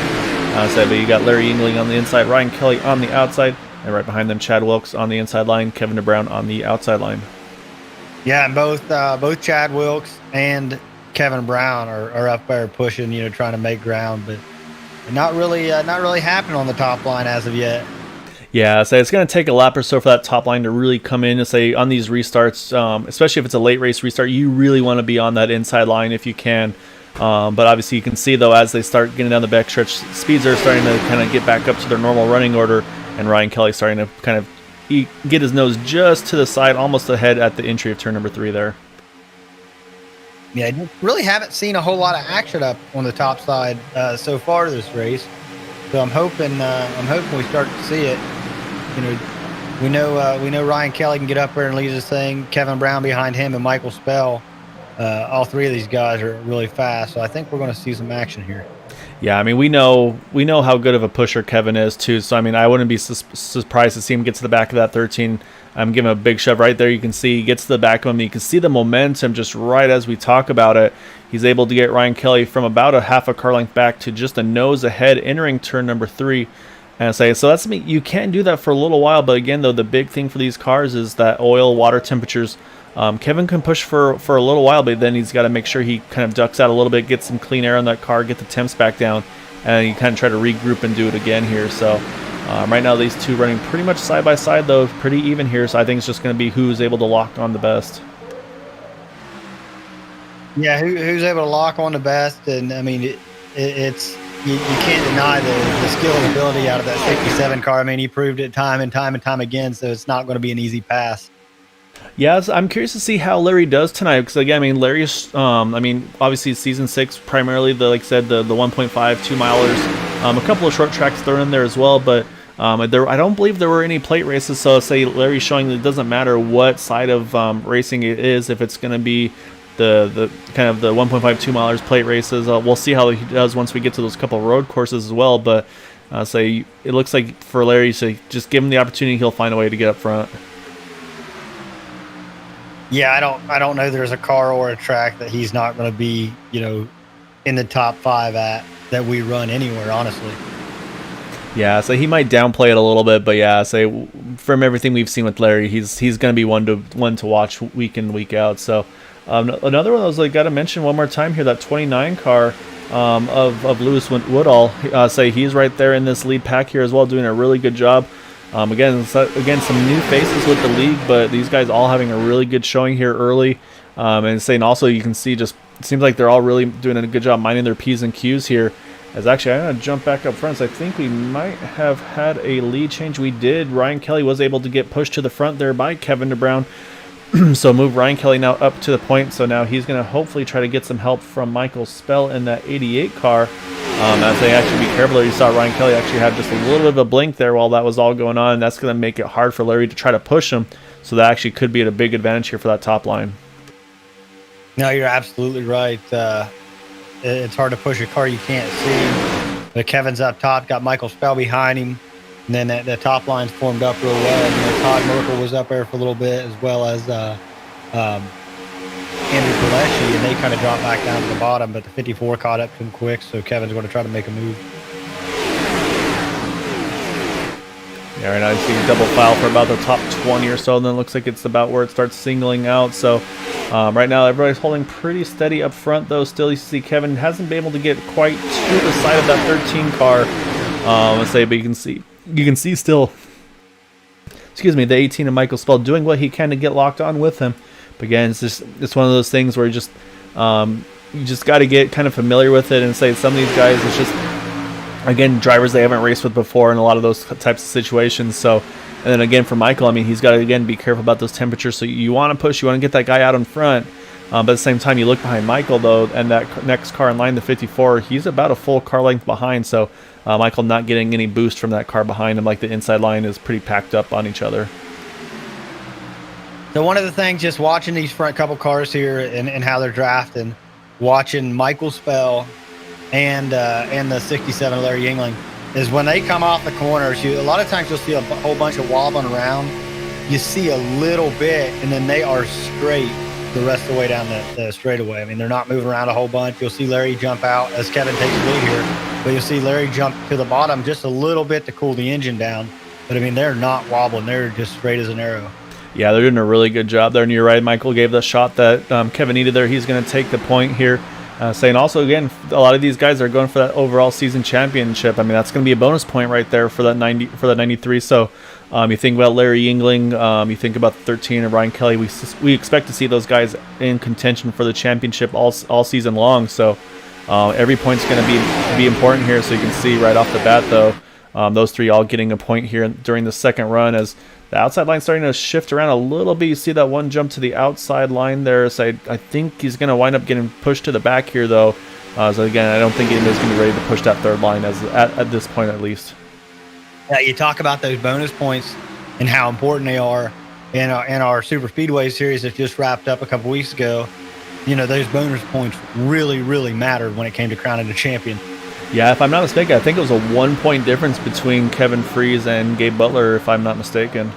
But you got Larry Yingling on the inside, Ryan Kelly on the outside, and right behind them Chad Wilkes on the inside line, Kevin DeBrown on the outside line. Yeah, and both Chad Wilkes and Kevin Brown are up there pushing, trying to make ground, but not really happening on the top line as of yet. Yeah, so it's going to take a lap or so for that top line to really come in. To say on these restarts, especially if it's a late race restart, you really want to be on that inside line if you can. But obviously you can see, though, as they start getting down the back stretch, speeds are starting to kind of get back up to their normal running order, and Ryan Kelly starting to kind of get his nose just to the side, almost ahead at the entry of turn number 3 there. Yeah, I really haven't seen a whole lot of action up on the top side so far this race. So I'm hoping we start to see it. We know Ryan Kelly can get up there and lead this thing. Kevin Brown behind him and Michael Spell. All three of these guys are really fast, so I think we're going to see some action here. Yeah, I mean, we know how good of a pusher Kevin is too. So I mean, I wouldn't be surprised to see him get to the back of that 13. I'm giving him a big shove right there. You can see he gets to the back of him. You can see the momentum just right as we talk about it. He's able to get Ryan Kelly from about a half a car length back to just a nose ahead entering turn number 3. And so that's, I mean, you can do that for a little while, but again, though, the big thing for these cars is that oil, water temperatures. Kevin can push for a little while, but then he's got to make sure he kind of ducks out a little bit, get some clean air on that car, get the temps back down, and you kind of try to regroup and do it again here. So right now, these two running pretty much side by side, though, pretty even here. So I think it's just going to be who's able to lock on the best. Yeah, who's able to lock on the best, and I mean, it's you can't deny the skill and ability out of that 57 car. I mean, he proved it time and time again, so it's not going to be an easy pass. Yeah, I'm curious to see how Larry does tonight, because again, I mean, Larry's, obviously season 6 primarily like I said, the 1.5 2 milers, a couple of short tracks thrown in there as well, but I don't believe there were any plate races. So say Larry's showing that it doesn't matter what side of racing it is, if it's going to be the kind of the 1.5 2 milers plate races. We'll see how he does once we get to those couple of road courses as well. But it looks like for Larry, so just give him the opportunity, he'll find a way to get up front. Yeah, I don't know there's a car or a track that he's not going to be, in the top 5 at that we run anywhere, honestly. Yeah, so he might downplay it a little bit, but yeah, from everything we've seen with Larry, he's going to be one to watch week in, week out. So another one I was got to mention one more time here, that 29 car of Lewis Woodall. He's right there in this lead pack here as well, doing a really good job. Again, some new faces with the league, but these guys all having a really good showing here early. And also you can see just it seems like they're all really doing a good job minding their P's and Q's here. As actually, I'm going to jump back up front. So I think we might have had a lead change. We did. Ryan Kelly was able to get pushed to the front there by Kevin DeBrown. So move Ryan Kelly now up to the point. So now he's going to hopefully try to get some help from Michael Spell in that 88 car. As they actually be careful there, you saw Ryan Kelly actually had just a little bit of a blink there while that was all going on. And that's going to make it hard for Larry to try to push him. So that actually could be at a big advantage here for that top line. No, you're absolutely right. It's hard to push a car you can't see. But Kevin's up top, got Michael Spell behind him. And then the top line's formed up real well. And Todd Merkel was up there for a little bit, as well as Andrew Gillespie, and they kind of dropped back down to the bottom. But the 54 caught up to him quick, so Kevin's going to try to make a move. Yeah, right now you see a double file for about the top 20 or so, and then it looks like it's about where it starts singling out. So right now everybody's holding pretty steady up front, though. Still, you see Kevin hasn't been able to get quite to the side of that 13 car. Let's say, but you can see still, excuse me, the 18 of Michael Spell doing what he can to get locked on with him. But again, it's one of those things where you just got to get kind of familiar with it and say some of these guys, it's just, again, drivers they haven't raced with before in a lot of those types of situations. So, and then again for Michael, I mean, he's got to again be careful about those temperatures. So you want to push, you want to get that guy out in front. But at the same time, you look behind Michael though, and that next car in line, the 54, he's about a full car length behind. So Michael not getting any boost from that car behind him. Like the inside line is pretty packed up on each other. So one of the things, just watching these front couple cars here and how they're drafting, watching Michael Spell and the 67 Larry Yingling, is when they come off the corners, a lot of times you'll see a whole bunch of wobbling around. You see a little bit, and then they are straight the rest of the way down the straightaway. I mean, they're not moving around a whole bunch. You'll see Larry jump out as Kevin takes the lead here, but you'll see Larry jump to the bottom just a little bit to cool the engine down. But I mean, they're not wobbling. They're just straight as an arrow. Yeah, they're doing a really good job there. And you're right, Michael gave the shot that Kevin needed there. He's going to take the point here. Saying also, again, a lot of these guys are going for that overall season championship. I mean, that's going to be a bonus point right there for that 93. So you think about Larry Yingling, you think about the 13 and Ryan Kelly. We expect to see those guys in contention for the championship all season long. So every point's going to be important here. So you can see right off the bat, though, those three all getting a point here during the second run as the outside line starting to shift around a little bit. You see that one jump to the outside line there. So I think he's going to wind up getting pushed to the back here, though. So again, I don't think anybody's going to be ready to push that third line at this point, at least. Yeah, you talk about those bonus points and how important they are in our Super Speedway series that just wrapped up a couple weeks ago. You know, those bonus points really, really mattered when it came to crowning a champion. Yeah, if I'm not mistaken, I think it was a 1 point difference between Kevin Freese and Gabe Butler, if I'm not mistaken.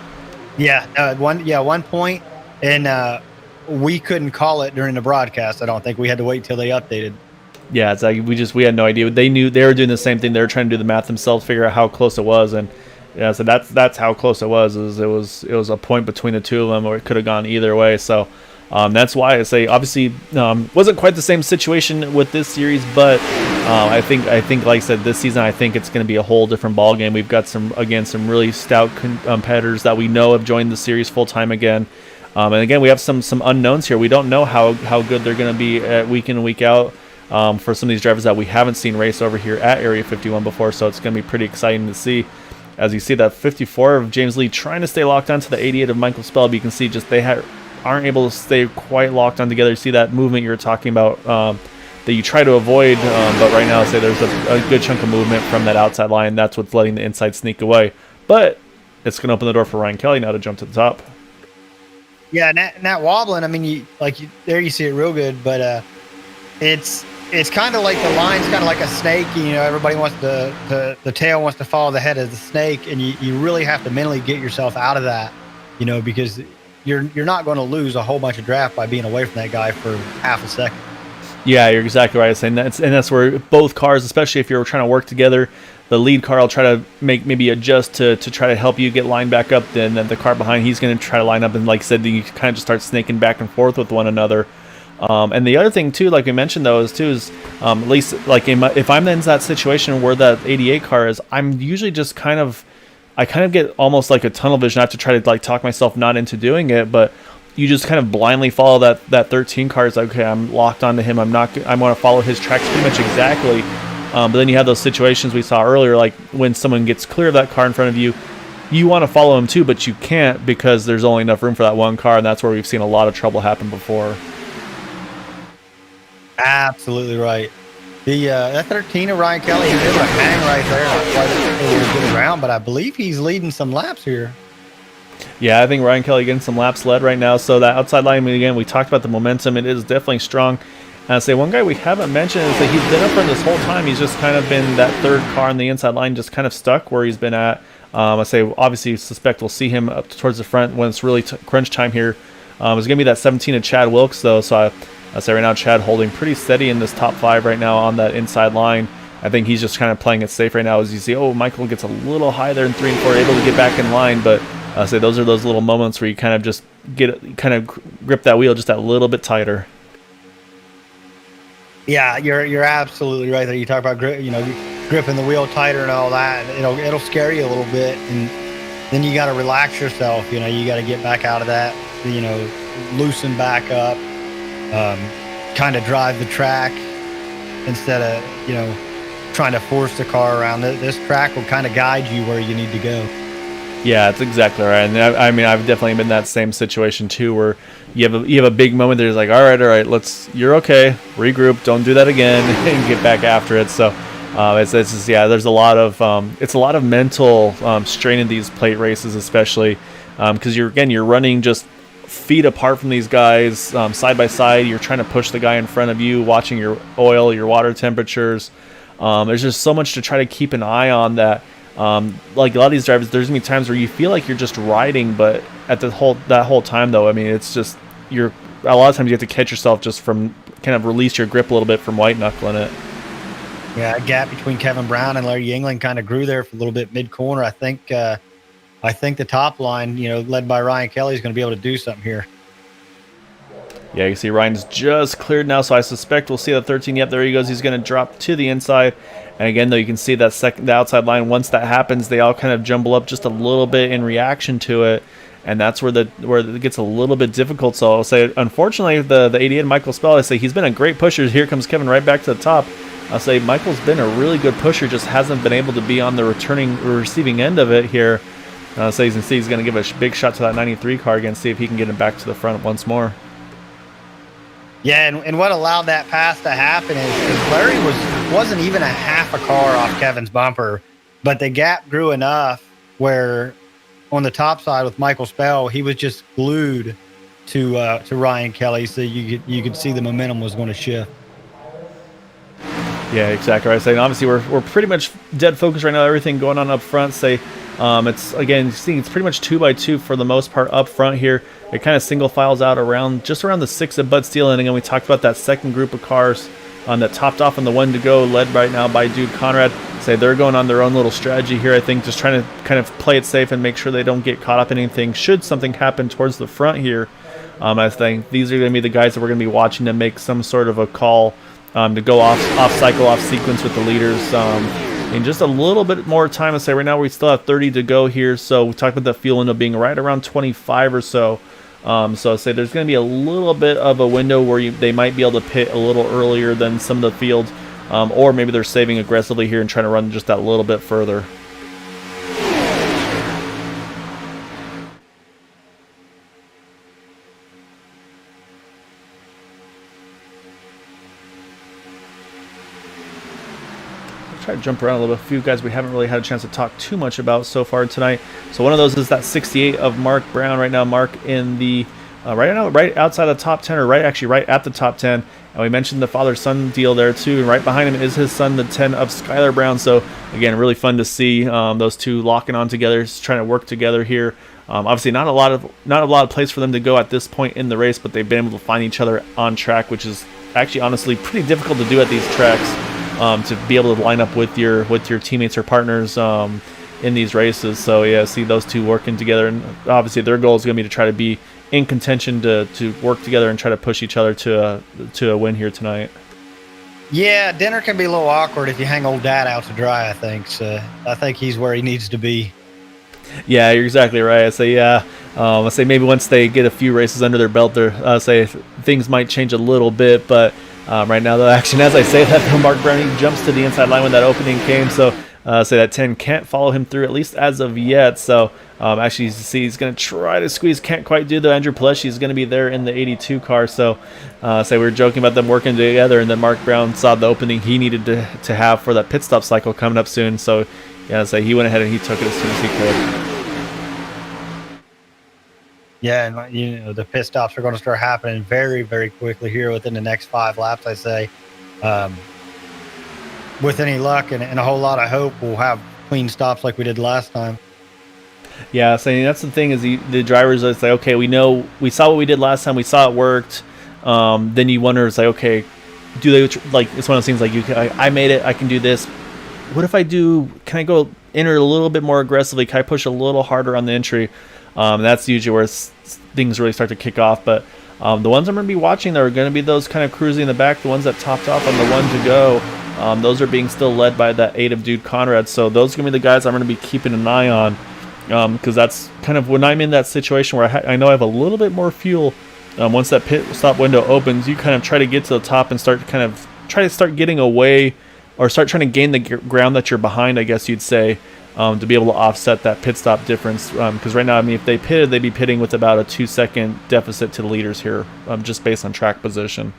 Yeah, 1 point, and we couldn't call it during the broadcast. I don't think we had to wait till they updated. Yeah, it's like we had no idea. They knew they were doing the same thing. They were trying to do the math themselves, figure out how close it was, and yeah, so that's how close it was. It was a point between the two of them, or it could have gone either way. So. That's why I say obviously wasn't quite the same situation with this series, but I think like I said, this season I think it's going to be a whole different ball game. We've got some really stout competitors that we know have joined the series full time again, and again we have some unknowns here. We don't know how good they're going to be week in and week out for some of these drivers that we haven't seen race over here at Area 51 before. So it's going to be pretty exciting to see. As you see that 54 of James Lee trying to stay locked onto the 88 of Michael Spell, but you can see just aren't able to stay quite locked on together. You see that movement you're talking about that you try to avoid, but right now I say there's a good chunk of movement from that outside line. That's what's letting the inside sneak away. But it's going to open the door for Ryan Kelly now to jump to the top. Yeah, and that wobbling, I mean, there you see it real good, but it's kind of like the line's kind of like a snake. You know, everybody wants the tail wants to follow the head of the snake, and you really have to mentally get yourself out of that, you know, because you're not going to lose a whole bunch of draft by being away from that guy for half a second. Yeah, you're exactly right. That's where both cars, especially if you're trying to work together, the lead car will try to maybe adjust to try to help you get lined back up. Then the car behind, he's going to try to line up, and like I said, you kind of just start snaking back and forth with one another. And the other thing too, like we mentioned though, is at least like if I'm in that situation where that 88 car is, I'm usually just I kind of get almost like a tunnel vision. I have to try to like talk myself not into doing it, but you just kind of blindly follow that 13 car. It's like, okay, I'm locked onto him. I want to follow his tracks pretty much exactly. But then you have those situations we saw earlier, like when someone gets clear of that car in front of you, you want to follow him too, but you can't because there's only enough room for that one car, and that's where we've seen a lot of trouble happen before. Absolutely right. That 13 of Ryan Kelly, he's able to hang right there. Not quite a good round, but I believe he's leading some laps here. Yeah, I think Ryan Kelly getting some laps led right now. So that outside line, again, we talked about the momentum. It is definitely strong. And I say one guy we haven't mentioned is that he's been up front this whole time. He's just kind of been that third car on the inside line, just kind of stuck where he's been at. I say obviously suspect we'll see him up towards the front when it's really crunch time here. It's going to be that 17 of Chad Wilkes, though, so I say right now Chad holding pretty steady in this top 5 right now on that inside line. I think he's just kind of playing it safe right now as you see, Michael gets a little high there in 3 and 4, able to get back in line, but I say those are those little moments where you kind of just grip that wheel just that little bit tighter. Yeah, you're absolutely right there. You talk about gripping the wheel tighter and all that. It'll scare you a little bit, and then you got to relax yourself. You got to get back out of that. Loosen back up, kind of drive the track instead of trying to force the car around. This track will kind of guide you where you need to go. Yeah, that's exactly right. And I mean, I've definitely been in that same situation too, where you have a big moment. There's like, all right, you're okay, regroup, don't do that again, and get back after it. So it's just, there's a lot of mental strain in these plate races, especially because you're running just feet apart from these guys, side by side. You're trying to push the guy in front of you, watching your oil, your water temperatures. There's just so much to try to keep an eye on that. Like a lot of these drivers, there's gonna be times where you feel like you're just riding, but at that whole time though, I mean, it's just a lot of times you have to catch yourself just from kind of release your grip a little bit from white knuckling it. Yeah, a gap between Kevin Brown and Larry Yingling kind of grew there for a little bit mid corner. I think the top line, led by Ryan Kelly, is going to be able to do something here. Yeah, you see Ryan's just cleared now, so I suspect we'll see the 13. Yep, there he goes. He's going to drop to the inside. And again, though, you can see that the outside line, once that happens, they all kind of jumble up just a little bit in reaction to it. And that's where it gets a little bit difficult. So I'll say, unfortunately, the 88, Michael Spell, I say he's been a great pusher. Here comes Kevin right back to the top. I'll say Michael's been a really good pusher, just hasn't been able to be on the receiving end of it here. So you can see he's going to give a big shot to that 93 car again, see if he can get him back to the front once more. Yeah, and what allowed that pass to happen is Larry wasn't even a half a car off Kevin's bumper, but the gap grew enough where on the top side with Michael Spell, he was just glued to Ryan Kelly, so you could see the momentum was going to shift. Yeah, exactly right. So obviously we're pretty much dead focused right now. Everything going on up front. It's again seeing it's pretty much 2x2 for the most part up front here. It kind of single files out just around the 6 of Bud Steele, and again we talked about that second group of cars that topped off on the 1 to go, led right now by Dude Conrad. Say they're going on their own little strategy here. I think just trying to kind of play it safe and make sure they don't get caught up in anything. Should something happen towards the front here, I think these are going to be the guys that we're going to be watching to make some sort of a call. To go off cycle, off sequence with the leaders in just a little bit more time. I say right now we still have 30 to go here, so we talked about the fuel window being right around 25 or so. So I say there's going to be a little bit of a window where they might be able to pit a little earlier than some of the field, or maybe they're saving aggressively here and trying to run just that little bit further. Try to jump around a little bit. A few guys we haven't really had a chance to talk too much about so far tonight. So one of those is that 68 of Mark Brown right now. Mark in the right outside the top 10, or right at the top 10. And we mentioned the father-son deal there too. And right behind him is his son, the 10 of Skylar Brown. So again, really fun to see those two locking on together, trying to work together here. Obviously, not a lot of place for them to go at this point in the race, but they've been able to find each other on track, which is actually honestly pretty difficult to do at these tracks. To be able to line up with your teammates or partners in these races. So yeah, see those two working together, and obviously their goal is going to be to try to be in contention to work together and try to push each other to a win here tonight. Yeah, dinner can be a little awkward if you hang old dad out to dry, I think. So I think he's where he needs to be. Yeah, you're exactly right. I say maybe once they get a few races under their belt, say things might change a little bit, but right now, the action, as I say that, Mark Brown, he jumps to the inside line when that opening came. So, say that 10 can't follow him through, at least as of yet. So, actually, you see he's going to try to squeeze. Can't quite do, though. Andrew Paleshi is going to be there in the 82 car. So, say we were joking about them working together, and then Mark Brown saw the opening he needed to have for that pit stop cycle coming up soon. So, yeah, so he went ahead and he took it as soon as he could. Yeah, and the pit stops are going to start happening very, very quickly here within the next 5 laps, I say. With any luck and a whole lot of hope, we'll have clean stops like we did last time. Yeah, so that's the thing is the drivers are like, okay, we saw what we did last time, we saw it worked. Then you wonder, it's like, okay, do they like? It's one of those things like I made it, I can do this. What if I do? Can I go enter a little bit more aggressively? Can I push a little harder on the entry? That's usually where things really start to kick off. But the ones I'm going to be watching, are going to be those kind of cruising in the back, the ones that topped off on the one to go. Those are being still led by that 8 of Dude Conrad. So those are going to be the guys I'm going to be keeping an eye on, because that's kind of when I'm in that situation where I know I have a little bit more fuel. Once that pit stop window opens, you kind of try to get to the top and start to start getting away, or start trying to gain the ground that you're behind, I guess you'd say, to be able to offset that pit stop difference. Because right now, I mean, if they pitted, they'd be pitting with about a 2-second deficit to the leaders here, just based on track position.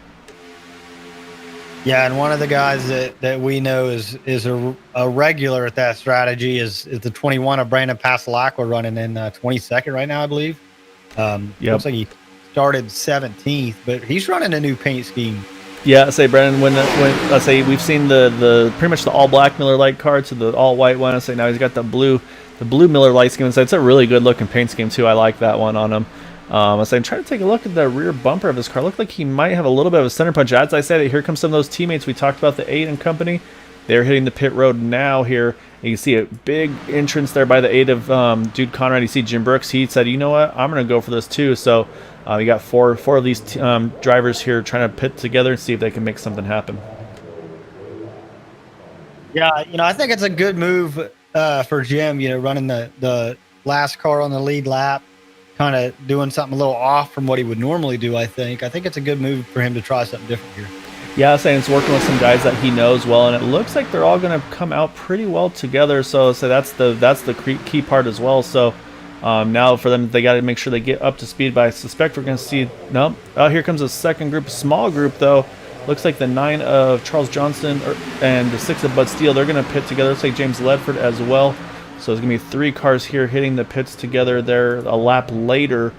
Yeah, and one of the guys that we know is a regular at that strategy is the 21 of Brandon Pasalacqua, running in 22nd right now, I believe. Looks like he started 17th, but he's running a new paint scheme. Yeah, say Brandon, when let's say we've seen the pretty much the all black Miller Lite car to the all white one. I say now he's got the blue Miller Lite scheme. So it's a really good looking paint scheme too. I like that one on him. I say try to take a look at the rear bumper of his car. Looked like he might have a little bit of a center punch. As I said, here comes some of those teammates we talked about, the 8 and company. They're hitting the pit road now here. And you see a big entrance there by the 8 of Dude Conrad. You see Jim Brooks. He said, you know what, I'm going to go for this too. So you got four of these drivers here trying to pit together and see if they can make something happen. Yeah, I think it's a good move for Jim, running the last car on the lead lap, kind of doing something a little off from what he would normally do. I think it's a good move for him to try something different here. Yeah, saying it's working with some guys that he knows well, and it looks like they're all going to come out pretty well together. So that's the key part as well. So now for them, they got to make sure they get up to speed. But I suspect we're going to see here comes a second group, small group though. Looks like the 9 of Charles Johnson and the 6 of Bud Steele. They're going to pit together. Looks like James Ledford as well. So there's going to be 3 cars here hitting the pits together. They're a lap later.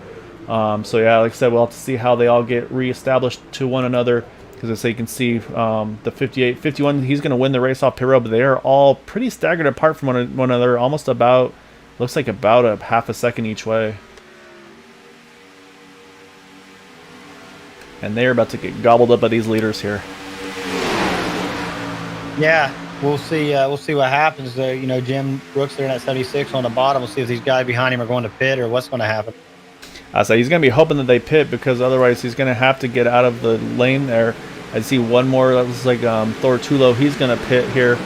So yeah, like I said, we'll have to see how they all get reestablished to one another. Because as you can see, the 58, 51, he's going to win the race off pit road, but they are all pretty staggered apart from one another, almost looks like about a half a second each way. And they're about to get gobbled up by these leaders here. Yeah, we'll see. We'll see what happens. Jim Brooks there in that 76 on the bottom. We'll see if these guys behind him are going to pit or what's going to happen. I say he's going to be hoping that they pit, because otherwise he's going to have to get out of the lane there. I see one more. That looks like Thor Tulo. He's going to pit here.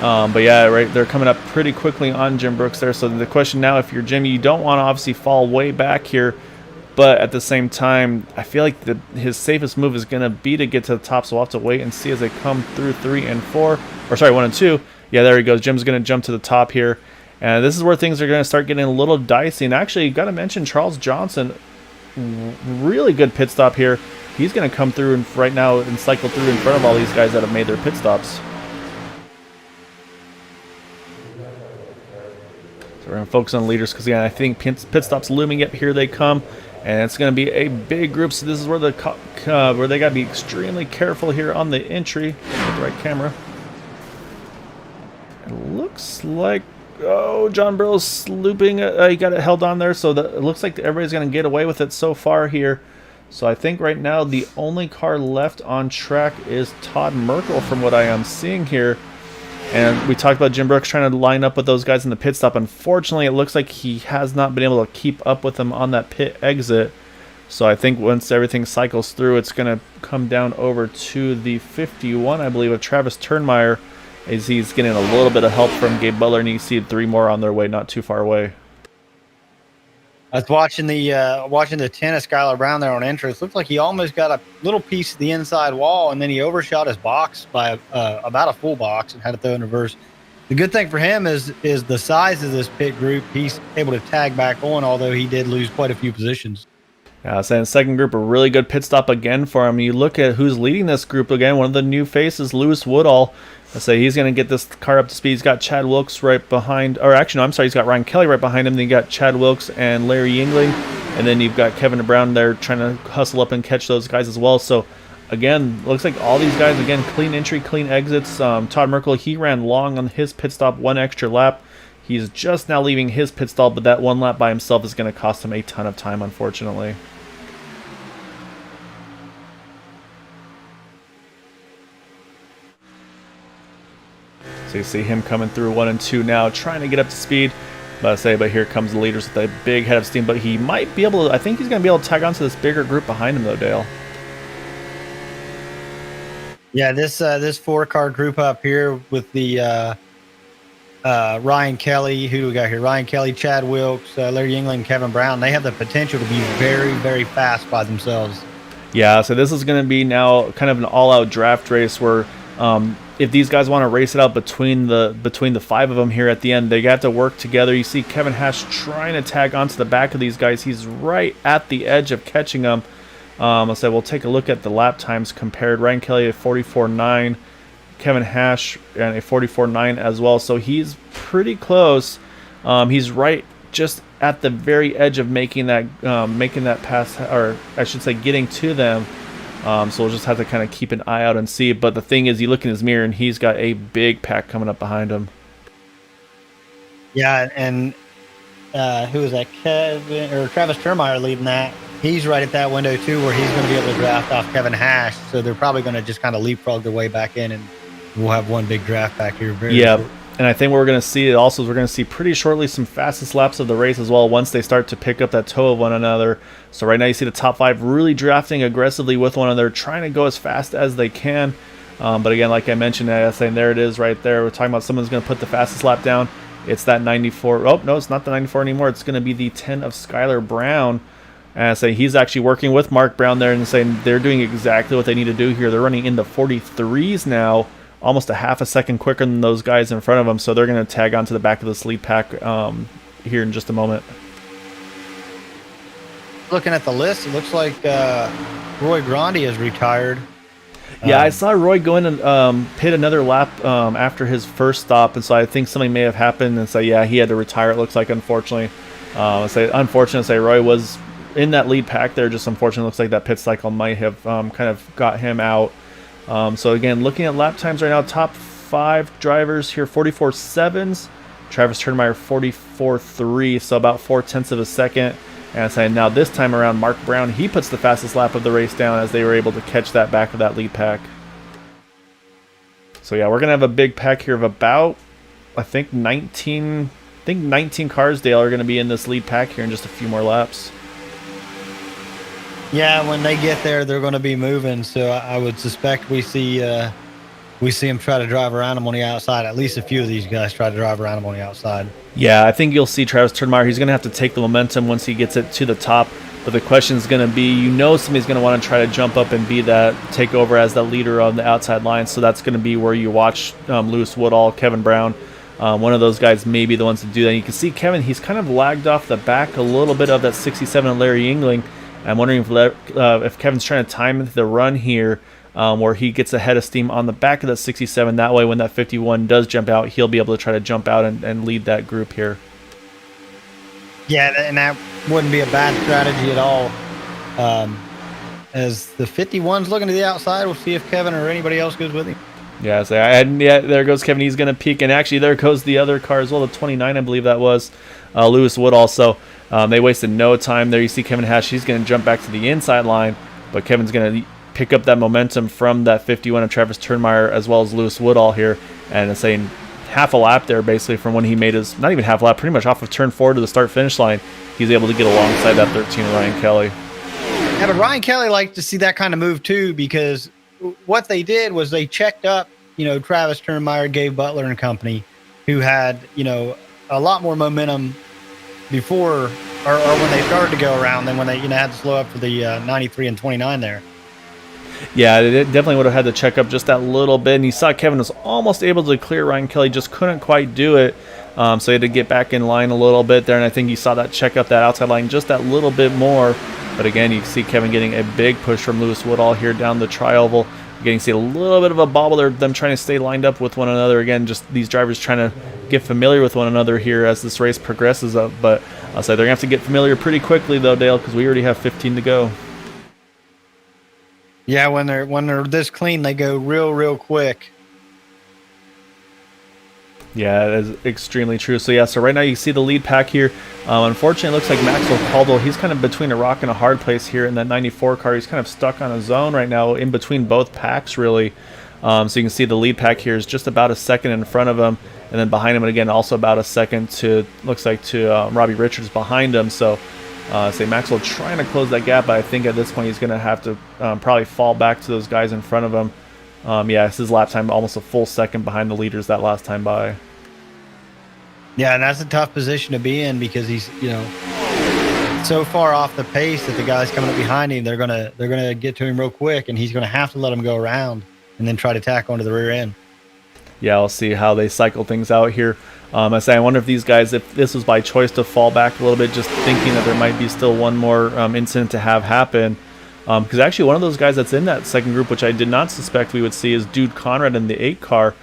But yeah, right, they're coming up pretty quickly on Jim Brooks there. So the question now, if you're Jim, you don't want to obviously fall way back here. But at the same time, I feel like his safest move is going to be to get to the top. So we'll have to wait and see as they come through 3 and 4. Or sorry, 1 and 2. Yeah, there he goes. Jim's going to jump to the top here. And this is where things are going to start getting a little dicey. And actually, got to mention Charles Johnson. Really good pit stop here. He's going to come through right now and cycle through in front of all these guys that have made their pit stops. So we're going to focus on leaders because, yeah, I think pit stops looming up. Here they come. And it's going to be a big group. So this is where they got to be extremely careful here on the entry. With the right camera. It looks like... Oh, John Burrow's looping. He got it held on there, so it looks like everybody's going to get away with it so far here. So I think right now the only car left on track is Todd Merkel from what I am seeing here. And we talked about Jim Brooks trying to line up with those guys in the pit stop. Unfortunately, it looks like he has not been able to keep up with them on that pit exit. So I think once everything cycles through, it's going to come down over to the 51, I believe, of Travis Turnmeyer. As he's getting a little bit of help from Gabe Butler, and you see 3 more on their way, not too far away. I was watching the 10 of Skylar Brown there on entrance. Looked like he almost got a little piece of the inside wall, and then he overshot his box by about a full box and had to throw in reverse. The good thing for him is the size of this pit group. He's able to tag back on, although he did lose quite a few positions. Saying second group, a really good pit stop again for him. You look at who's leading this group again. One of the new faces, Lewis Woodall. I say he's going to get this car up to speed. He's got Chad Wilkes right behind, or actually, no, I'm sorry, he's got Ryan Kelly right behind him. Then you got Chad Wilkes and Larry Yingling, and then you've got Kevin Brown there trying to hustle up and catch those guys as well. So again, looks like all these guys again clean entry, clean exits. Todd Merkel, he ran long on his pit stop, 1 extra lap. He's just now leaving his pit stall, but that one lap by himself is going to cost him a ton of time, unfortunately. So you see him coming through 1 and 2 now, trying to get up to speed. But here comes the leaders with a big head of steam. But he might be able to, I think he's going to be able to tag onto this bigger group behind him, though, Dale. Yeah, this 4-car group up here with the Ryan Kelly, who do we got here? Ryan Kelly, Chad Wilkes, Larry Yingling, Kevin Brown. They have the potential to be very, very fast by themselves. Yeah, so this is going to be now kind of an all-out draft race where if these guys want to race it out between the 5 of them here at the end, they got to work together. You see Kevin Hash trying to tag onto the back of these guys. He's right at the edge of catching them. We'll take a look at the lap times compared. Ryan Kelly at 44.9, Kevin Hash and a 44.9 as well. So he's pretty close. He's right just at the very edge of making that pass, or I should say getting to them. So we'll just have to kind of keep an eye out and see. But the thing is, you look in his mirror and he's got a big pack coming up behind him. Yeah, and who is that? Travis Termeyer leading that. He's right at that window too, where he's going to be able to draft off Kevin Hash. So they're probably going to just kind of leapfrog their way back in, and we'll have one big draft back here. Yeah. And I think what we're going to see also is we're going to see pretty shortly some fastest laps of the race as well once they start to pick up that toe of one another. So right now you see the top 5 really drafting aggressively with one another, trying to go as fast as they can. But again, like I mentioned, there it is right there. We're talking about someone's going to put the fastest lap down. It's that 94. Oh, no, it's not the 94 anymore. It's going to be the 10 of Skylar Brown. And he's actually working with Mark Brown there and saying they're doing exactly what they need to do here. They're running in the 43s now, almost a half a second quicker than those guys in front of them. So they're going to tag onto the back of this lead pack here in just a moment. Looking at the list, it looks like Roy Grandi is retired. Yeah, I saw Roy go in and hit another lap after his first stop, and so I think something may have happened, and yeah, he had to retire, it looks like, unfortunately. Roy was in that lead pack there, just unfortunately looks like that pit cycle might have kind of got him out. So again, looking at lap times right now, top 5 drivers here, 44.7s. Travis Termeyer 44.3, so about 0.4 of a second. And now this time around, Mark Brown, he puts the fastest lap of the race down as they were able to catch that back of that lead pack. So yeah, we're gonna have a big pack here of about, I think 19 cars, Dale, are gonna be in this lead pack here in just a few more laps. Yeah, when they get there, they're going to be moving. So I would suspect we see them try to drive around them on the outside. At least a few of these guys try to drive around them on the outside. Yeah, I think you'll see Travis Termeyer. He's going to have to take the momentum once he gets it to the top. But the question is going to be, somebody's going to want to try to jump up and be that, take over as that leader on the outside line. So that's going to be where you watch Lewis Woodall, Kevin Brown. One of those guys may be the ones to do that. You can see Kevin, he's kind of lagged off the back a little bit of that 67 of Larry Yingling. I'm wondering if Kevin's trying to time the run here where he gets ahead of steam on the back of that 67. That way when that 51 does jump out, he'll be able to try to jump out and lead that group here. Yeah, and that wouldn't be a bad strategy at all. As the 51's looking to the outside, we'll see if Kevin or anybody else goes with him. Yeah, there goes Kevin. He's going to peek. And actually, there goes the other car as well, the 29, I believe that was. Lewis Wood also. They wasted no time there. You see Kevin Hash, he's going to jump back to the inside line, but Kevin's going to pick up that momentum from that 51 of Travis Termeyer as well as Lewis Woodall here, and it's saying half a lap there basically from when he made his, not even half a lap, pretty much off of turn 4 to the start-finish line. He's able to get alongside that 13 of Ryan Kelly. Yeah, but Ryan Kelly liked to see that kind of move too, because what they did was they checked up, Travis Termeyer, Gabe Butler and company, who had, a lot more momentum before or when they started to go around than when they had to slow up for the 93 and 29 there. Yeah, they definitely would have had to check up just that little bit. And you saw Kevin was almost able to clear Ryan Kelly, just couldn't quite do it. So he had to get back in line a little bit there. And I think you saw that check up that outside line just that little bit more. But again, you see Kevin getting a big push from Lewis Woodall here down the tri-oval. Again, you see a little bit of a bobble there, them trying to stay lined up with one another. Again, just these drivers trying to get familiar with one another here as this race progresses up. But I'll say they're going to have to get familiar pretty quickly, though, Dale, because we already have 15 to go. Yeah, when they're this clean, they go real quick. Yeah, that is extremely true. So yeah, so right now you see the lead pack here. Unfortunately, it looks like Maxwell Caldwell, he's kind of between a rock and a hard place here in that 94 car. He's kind of stuck on a zone right now in between both packs, really. So you can see the lead pack here is just about a second in front of him, and then behind him, and again, also about a second to, looks like to Robbie Richards behind him. So say Maxwell trying to close that gap, but I think at this point he's going to have to probably fall back to those guys in front of him. Yeah, it's his lap time almost a full second behind the leaders that last time by. Yeah, and that's a tough position to be in because he's, so far off the pace that the guys coming up behind him, they're gonna get to him real quick, and he's gonna have to let him go around and then try to tack onto the rear end. Yeah, we'll see how they cycle things out here. I wonder if these guys, if this was by choice to fall back a little bit, just thinking that there might be still one more incident to have happen. Because actually one of those guys that's in that second group, which I did not suspect we would see, is Dude Conrad in the 8 car.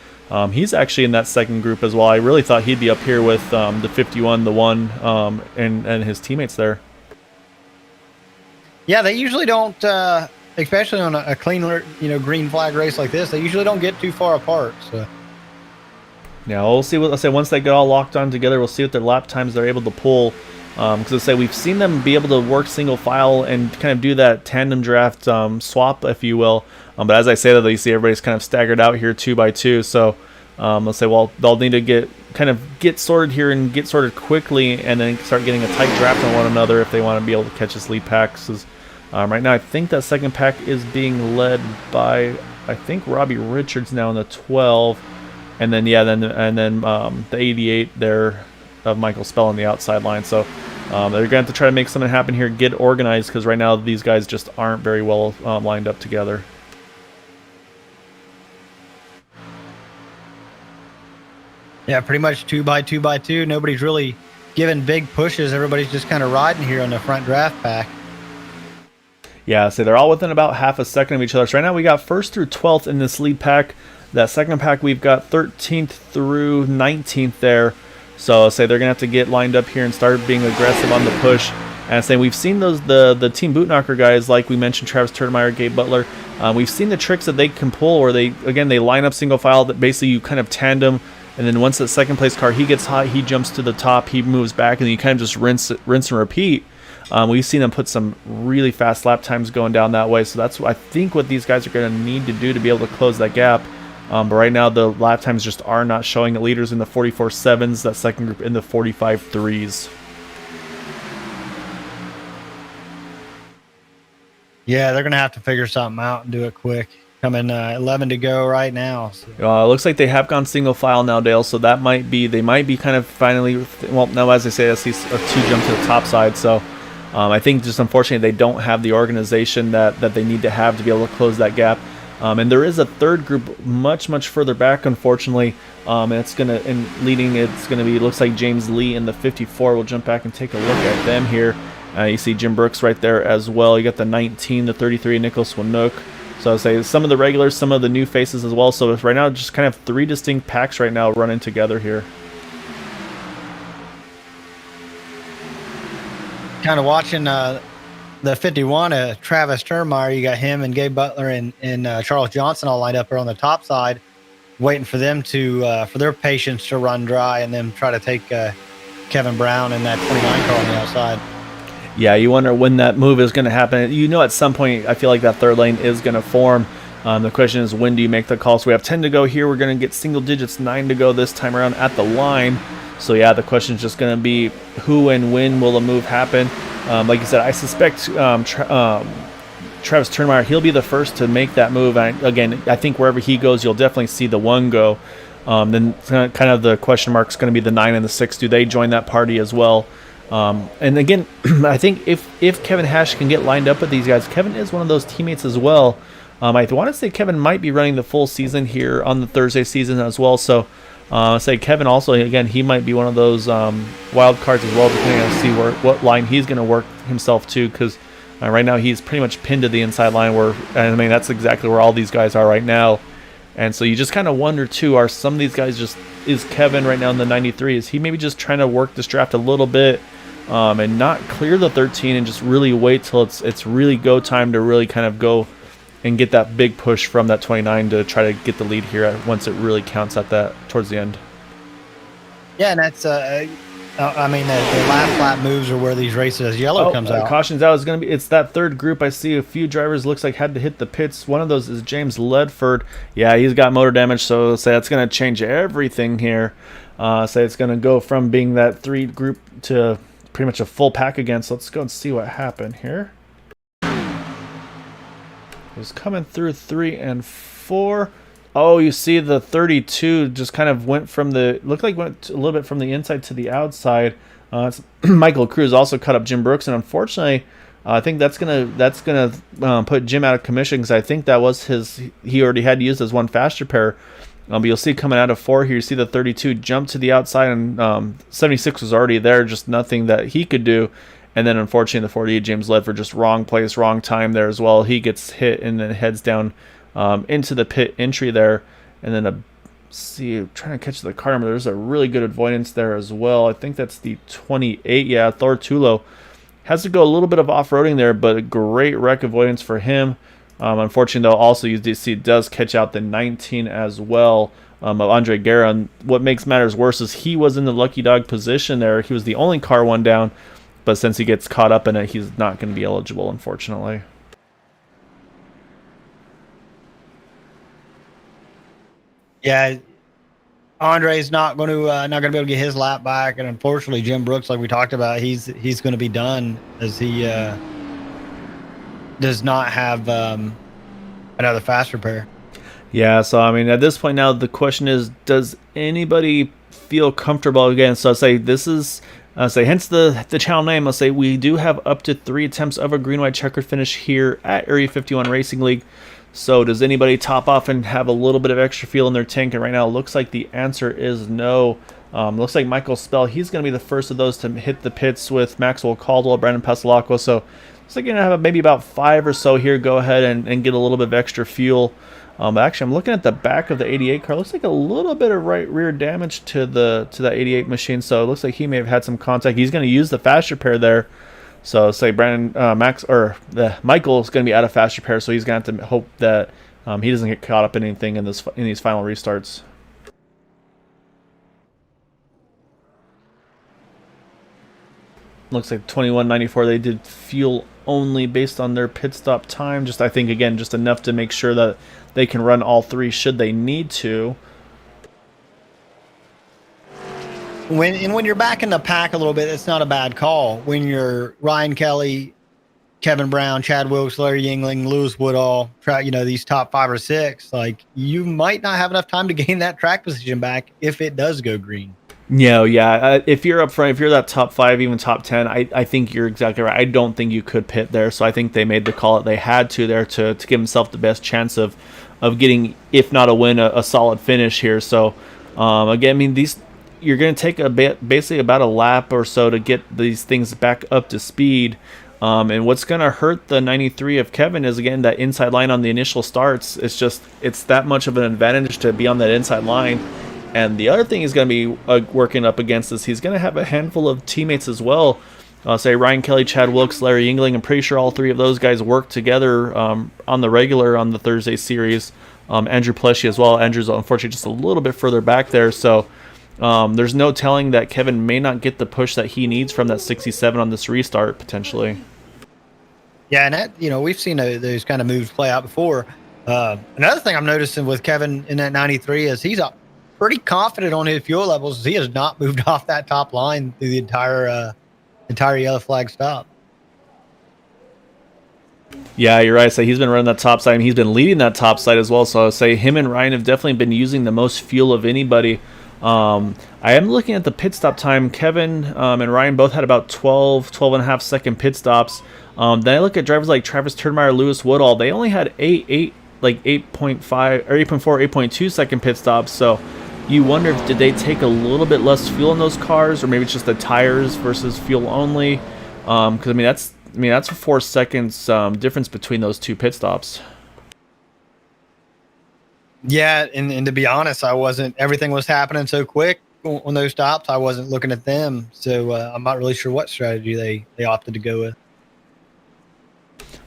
He's actually in that second group as well. I really thought he'd be up here with the 51, the 1, and his teammates there. Yeah, they usually don't, especially on a clean, green flag race like this, they usually don't get too far apart. So. Yeah, we'll see what, let's say once they get all locked on together, we'll see what their lap times they're able to pull. Because let's say we've seen them be able to work single file and kind of do that tandem draft swap, if you will. But as I say that, you see everybody's kind of staggered out here 2 by 2. So let's say, well, they'll need to get sorted here and get sorted quickly, and then start getting a tight draft on one another if they want to be able to catch this lead pack. Right now, I think that second pack is being led by, I think, Robbie Richards now in the 12, and then the 88 there of Michael Spell on the outside line. So they're going to have to try to make something happen here, get organized, because right now these guys just aren't very well lined up together. Yeah, pretty much 2 by 2 by 2. Nobody's really giving big pushes. Everybody's just kind of riding here on the front draft pack. Yeah, so they're all within about half a second of each other. So right now we got 1st through 12th in this lead pack. That second pack we've got 13th through 19th there. So say they're gonna have to get lined up here and start being aggressive on the push. And say we've seen those the Team Bootknocker guys, like we mentioned, Travis Turdemeyer, Gabe Butler. We've seen the tricks that they can pull, where they line up single file. That basically you kind of tandem, and then once that second place car he gets hot, he jumps to the top, he moves back, and then you kind of just rinse and repeat. We've seen them put some really fast lap times going down that way. So that's I think what these guys are going to need to do to be able to close that gap. But right now the lap times just are not showing. The leaders in the 44.7s, that second group in the 45.3s. Yeah, they're going to have to figure something out and do it quick. Coming 11 to go right now. So. It looks like they have gone single file now, Dale. So that they might be kind of finally. Well, no, as I say, I see a 2 jump to the top side. So I think just unfortunately they don't have the organization that they need to have to be able to close that gap. And there is a third group much further back, unfortunately. And it's gonna be looks like James Lee in the 54. We'll jump back and take a look at them here. You see Jim Brooks right there as well. You got the 19, the 33, Nicholas Winook. So I'd say some of the regulars, some of the new faces as well. So right now, just kind of 3 distinct packs right now running together here. Kind of watching the 51, Travis Turdemeyer. You got him and Gabe Butler and Charles Johnson all lined up here on the top side, waiting for them to for their patience to run dry, and then try to take Kevin Brown in that 29 car on the outside. Yeah, you wonder when that move is going to happen. At some point, I feel like that third lane is going to form. The question is, when do you make the call? So we have 10 to go here. We're going to get single digits, 9 to go this time around at the line. So yeah, the question is just going to be who and when will the move happen. Like you said, I suspect Travis Turdemeyer, he'll be the first to make that move. Again, I think wherever he goes, you'll definitely see the 1 go. Then kind of the question mark is going to be the 9 and the 6. Do they join that party as well? And again, I think if Kevin Hash can get lined up with these guys, Kevin is one of those teammates as well. I want to say Kevin might be running the full season here on the Thursday season as well. So say Kevin also, again, he might be one of those wild cards as well, depending on see what line he's going to work himself to, because right now he's pretty much pinned to the inside line, that's exactly where all these guys are right now. And so you just kind of wonder too, are some of these guys is Kevin right now in the 93, is he maybe just trying to work this draft a little bit and not clear the 13 and just really wait till it's really go time to really kind of go and get that big push from that 29 to try to get the lead here once it really counts at that towards the end? Yeah, and that's I mean the last lap moves are where these races yellow comes out. Caution's out. It's that third group. I see a few drivers looks like had to hit the pits. One of those is James Ledford. Yeah, he's got motor damage, so say that's going to change everything here. Say it's going to go from being that 3 group to pretty much a full pack again. So let's go and see what happened here. It was coming through 3 and 4. Oh, you see the 32 just kind of went from the, looked like went a little bit from the inside to the outside. Michael Cruz also cut up Jim Brooks, and unfortunately, I think that's gonna put Jim out of commission, because I think that was he already had used as one faster pair. But you'll see coming out of 4 here, you see the 32 jump to the outside, and 76 was already there, just nothing that he could do. And then unfortunately, the 48 James Ledford, just wrong place, wrong time there as well. He gets hit and then heads down into the pit entry there, and then trying to catch the car number. There's a really good avoidance there as well. I think that's the 28. Yeah, Thor Tulo has to go a little bit of off-roading there, but a great wreck avoidance for him. Unfortunately, though, also UDC does catch out the 19 as well of Andre Garron. What makes matters worse is he was in the lucky dog position there. He was the only car one down, but since he gets caught up in it, he's not going to be eligible, unfortunately. Yeah, Andre's not going to be able to get his lap back, and unfortunately, Jim Brooks, like we talked about, he's going to be done, as he does not have another faster pair. Yeah, so I mean, at this point now, the question is, does anybody feel comfortable again? So say this is, hence the channel name. Let's say we do have up to 3 attempts of a green-white checkered finish here at Area 51 Racing League. So does anybody top off and have a little bit of extra fuel in their tank? And right now it looks like the answer is no. Looks like Michael Spell, he's going to be the first of those to hit the pits with Maxwell Caldwell, Brandon Pasalaco. So looks like you're going to have maybe about 5 or so here go ahead and get a little bit of extra fuel. Actually, I'm looking at the back of the 88 car. Looks like a little bit of right rear damage to that 88 machine. So it looks like he may have had some contact. He's going to use the faster pair there. So say Michael is going to be out of faster pair, so he's going to have to hope that he doesn't get caught up in anything in these final restarts. Looks like 21.94. They did fuel only based on their pit stop time. Just, I think, again, just enough to make sure that they can run all 3 should they need to. When you're back in the pack a little bit, it's not a bad call. When you're Ryan Kelly, Kevin Brown, Chad Wilkes, Larry Yingling, Lewis Woodall, these top 5 or 6, like, you might not have enough time to gain that track position back if it does go green. Yeah. If you're up front, if you're that top 5, even top 10, I think you're exactly right. I don't think you could pit there. So I think they made the call that they had to there to give himself the best chance of getting, if not a win, a solid finish here. So again, I mean, you're going to take basically about a lap or so to get these things back up to speed. And what's going to hurt the 93 of Kevin is, again, that inside line on the initial starts. It's that much of an advantage to be on that inside line. And the other thing he's going to be working up against is he's going to have a handful of teammates as well. Say Ryan Kelly, Chad Wilkes, Larry Yingling. I'm pretty sure all 3 of those guys work together on the regular on the Thursday series. Andrew Pleshy as well. Andrew's unfortunately just a little bit further back there. So there's no telling that Kevin may not get the push that he needs from that 67 on this restart, potentially. Yeah, and that, we've seen those kind of moves play out before. Another thing I'm noticing with Kevin in that 93 is he's pretty confident on his fuel levels. He has not moved off that top line through the entire yellow flag stop. Yeah, you're right. So he's been running that top side, and he's been leading that top side as well. So I'll say him and Ryan have definitely been using the most fuel of anybody. I am looking at the pit stop time. Kevin and Ryan both had about 12 and a half second pit stops. Then I look at drivers like Travis Turdmeyer, Lewis Woodall. They only had 8.5 or 8.4, 8.2 second pit stops. So you wonder if did they take a little bit less fuel in those cars, or maybe it's just the tires versus fuel only. Because that's a 4 seconds difference between those 2 pit stops. Yeah, and to be honest, everything was happening so quick on those stops, I wasn't looking at them. So I'm not really sure what strategy they opted to go with.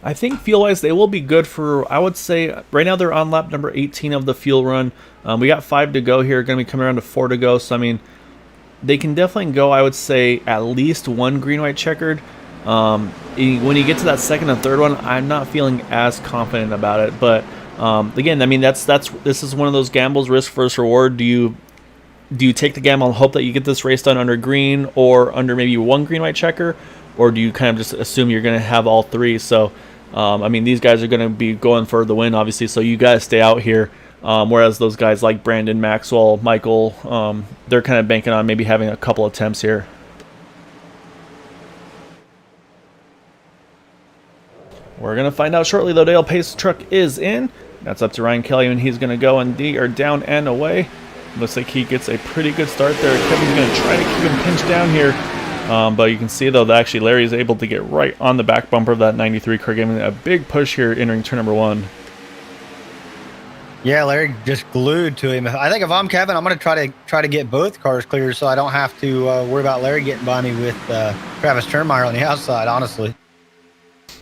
I think fuel-wise, they will be good for, I would say, right now they're on lap number 18 of the fuel run. We got 5 to go here, going to be coming around to 4 to go. So, I mean, they can definitely go, I would say, at least one green-white checkered. When you get to that second and third one, I'm not feeling as confident about it. But again, I mean, this is one of those gambles, risk versus reward. Do you take the gamble and hope that you get this race done under green or under maybe one green-white checker, or do you kind of just assume you're going to have all three? So, I mean, these guys are going to be going for the win, obviously, so you guys stay out here. Whereas those guys like Brandon, Maxwell, Michael, they're kind of banking on maybe having a couple attempts here. We're going to find out shortly, though. Dale Pace truck is in. That's up to Ryan Kelly, and he's going to go and down and away. Looks like he gets a pretty good start there. Kevin's going to try to keep him pinched down here. But you can see, though, that actually Larry is able to get right on the back bumper of that 93 car, giving a big push here entering turn number 1. Yeah, Larry just glued to him. I think if I'm Kevin, I'm going to try to get both cars clear so I don't have to worry about Larry getting by me with Travis Turnmeyer on the outside, honestly.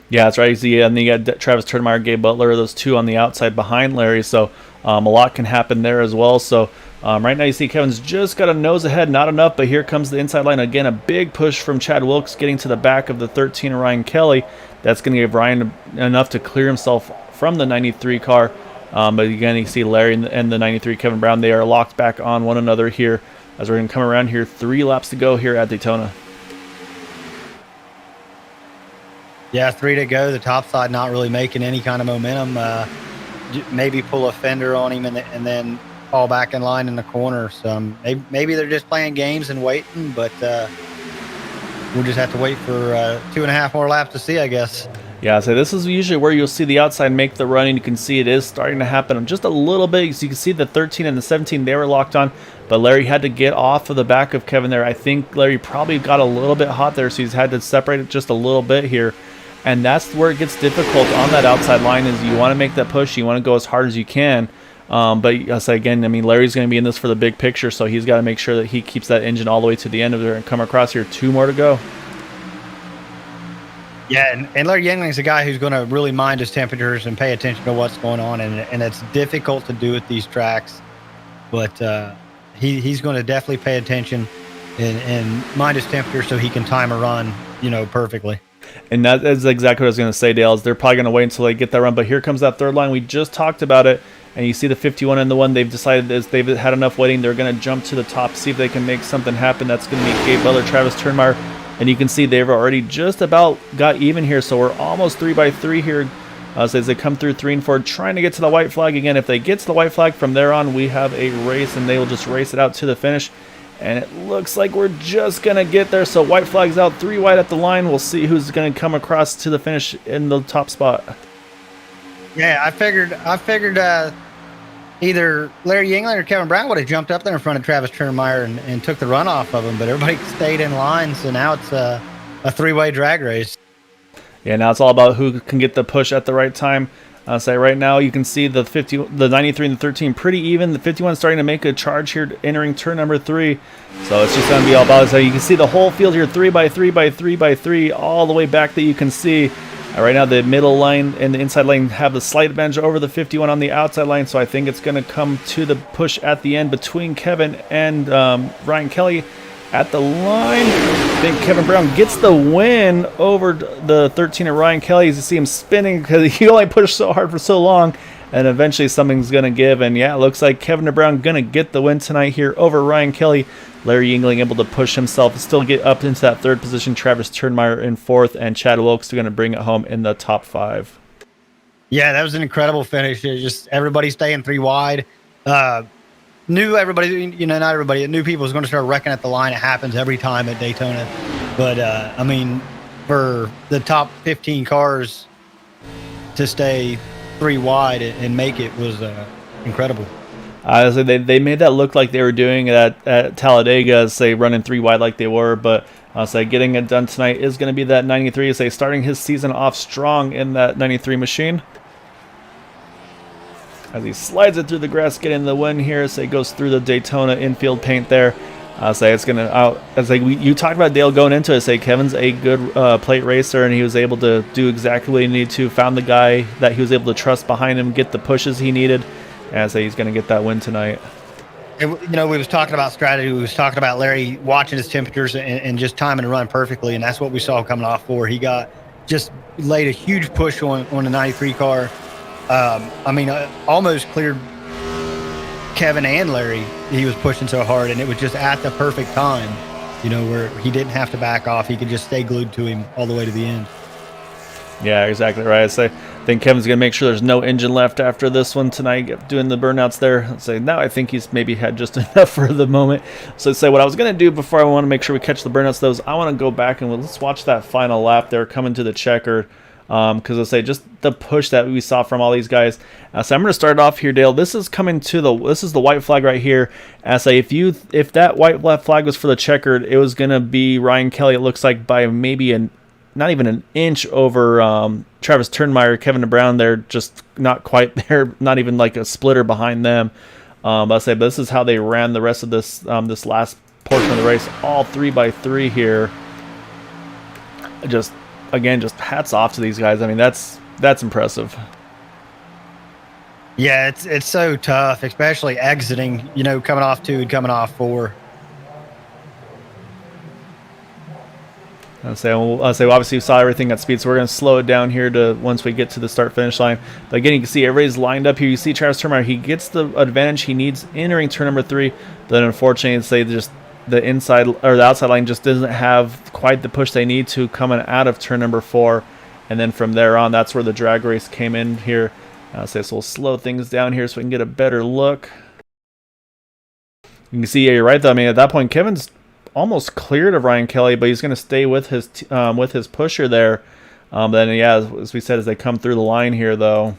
Yeah, that's right. You see, and you got Travis Turnmeyer, Gabe Butler, those two on the outside behind Larry. So a lot can happen there as well. So right now you see Kevin's just got a nose ahead, not enough, but here comes the inside line. Again, a big push from Chad Wilkes getting to the back of the 13 Ryan Kelly. That's going to give Ryan enough to clear himself from the 93 car. But again, you see Larry and the 93 Kevin Brown, they are locked back on one another here as we're going to come around here. 3 laps to go here at Daytona. Yeah, 3 to go. The top side not really making any kind of momentum. Maybe pull a fender on him and then fall back in line in the corner. So maybe they're just playing games and waiting, but we'll just have to wait for 2.5 more laps to see, I guess. Yeah, so this is usually where you'll see the outside make the run, and you can see it is starting to happen just a little bit. So you can see the 13 and the 17, they were locked on, but Larry had to get off of the back of Kevin there. I think Larry probably got a little bit hot there, so he's had to separate it just a little bit here. And that's where it gets difficult on that outside line, is you want to make that push, you want to go as hard as you can. But I'll say again, I mean, Larry's going to be in this for the big picture, so he's got to make sure that he keeps that engine all the way to the end of there and come across here. 2 more to go. Yeah, and Larry Youngling's a guy who's going to really mind his temperatures and pay attention to what's going on, and it's difficult to do at these tracks. But he's going to definitely pay attention and mind his temperature so he can time a run, perfectly. And that is exactly what I was going to say, Dale, is they're probably going to wait until they get that run. But here comes that third line. We just talked about it. And you see the 51 and the 1. They've decided is they've had enough waiting. They're going to jump to the top, see if they can make something happen. That's going to be Gabe Butler, Travis Turnmeyer. And you can see they've already just about got even here. So we're almost 3 by 3 here as they come through 3 and 4, trying to get to the white flag. Again, if they get to the white flag from there on, we have a race, and they will just race it out to the finish. And it looks like we're just going to get there. So white flag's out, 3 wide at the line. We'll see who's going to come across to the finish in the top spot. Yeah, I figured either Larry Yingling or Kevin Brown would have jumped up there in front of Travis Turnmeyer and took the run off of him, but everybody stayed in line, so now it's a 3-way drag race. Yeah, now it's all about who can get the push at the right time. Say right now you can see the 93 and the 13 pretty even. The 51 starting to make a charge here entering turn number 3. So it's just going to be all about it. So you can see the whole field here, 3 by 3 by 3 by 3, all the way back that you can see. Right now the middle line and the inside lane have the slight advantage over the 51 on the outside line. So I think it's going to come to the push at the end between Kevin and Ryan Kelly. At the line, I think Kevin Brown gets the win over the 13 of Ryan Kelly. You see him spinning because he only pushed so hard for so long, and eventually something's going to give. And yeah, it looks like Kevin Brown going to get the win tonight here over Ryan Kelly. Larry Yingling able to push himself and still get up into that 3rd position. Travis Turnmeyer in 4th, and Chad Wilkes are going to bring it home in the top 5. Yeah, that was an incredible finish. Just everybody staying 3 wide. Knew everybody, not everybody, new people was going to start wrecking at the line. It happens every time at Daytona. But, I mean, for the top 15 cars to stay 3 wide and make it was incredible. They made that look like they were doing it at Talladega, say running 3 wide like they were. But getting it done tonight is going to be that 93, starting his season off strong in that 93 machine. As he slides it through the grass, getting the win here. Goes through the Daytona infield paint there. It's going to out. You talked about Dale going into it. Kevin's a good plate racer, and he was able to do exactly what he needed to. Found the guy that he was able to trust behind him, get the pushes he needed. And he's going to get that win tonight. We was talking about strategy. We was talking about Larry watching his temperatures and just timing the run perfectly, and that's what we saw coming off 4. He got just laid a huge push on the 93 car. Almost cleared Kevin and Larry. He was pushing so hard, and it was just at the perfect time, where he didn't have to back off. He could just stay glued to him all the way to the end. Yeah, exactly right. I think Kevin's going to make sure there's no engine left after this one tonight, doing the burnouts there. Now I think he's maybe had just enough for the moment. So what I was going to do before I want to make sure we catch the burnouts, though, is I want to go back and let's watch that final lap there coming to the checker. Because just the push that we saw from all these guys. So I'm going to start off here, Dale. This is the white flag right here. If that white flag was for the checkered, it was going to be Ryan Kelly. It looks like by maybe not even an inch over Travis Turnmeyer, Kevin DeBrown. They're just not quite there, not even like a splitter behind them. But this is how they ran the rest of this last portion of the race, all 3x3 here. Just hats off to these guys. I mean, that's impressive. Yeah, it's so tough, especially exiting, coming off 2 and coming off 4. I'll say obviously we saw everything at speed, so we're going to slow it down here to once we get to the start-finish line. But again, you can see everybody's lined up here. You see Travis Turnmeyer, he gets the advantage he needs entering turn number 3, but unfortunately, the inside or the outside line just doesn't have quite the push they need to coming out of turn number 4, and then from there on, that's where the drag race came in here. So we'll slow things down here so we can get a better look. You can see, yeah, you're right though. I mean, at that point, Kevin's almost cleared of Ryan Kelly, but he's going to stay with his pusher there. Then yeah, as we said, as they come through the line here though.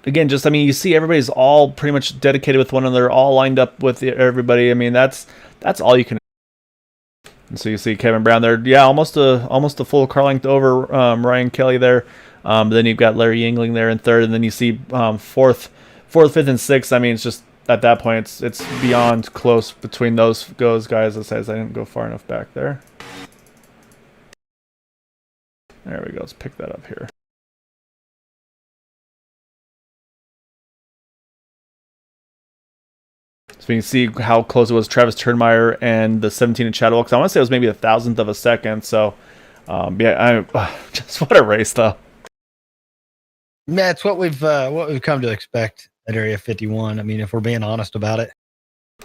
You see everybody's all pretty much dedicated with one another, all lined up with everybody. I mean, that's all you can. And so you see Kevin Brown there, yeah, almost a full car length over Ryan Kelly there. Then you've got Larry Yingling there in third, and then you see fourth, fifth, and sixth. I mean, it's just at that point, it's beyond close between those guys. As I didn't go far enough back there. There we go. Let's pick that up here. So you can see how close it was, Travis Turnmeyer and the 17 in Chad Wilkes. I want to say it was maybe a thousandth of a second. So, just what a race, though. Yeah, it's what we've come to expect at Area 51. I mean, if we're being honest about it.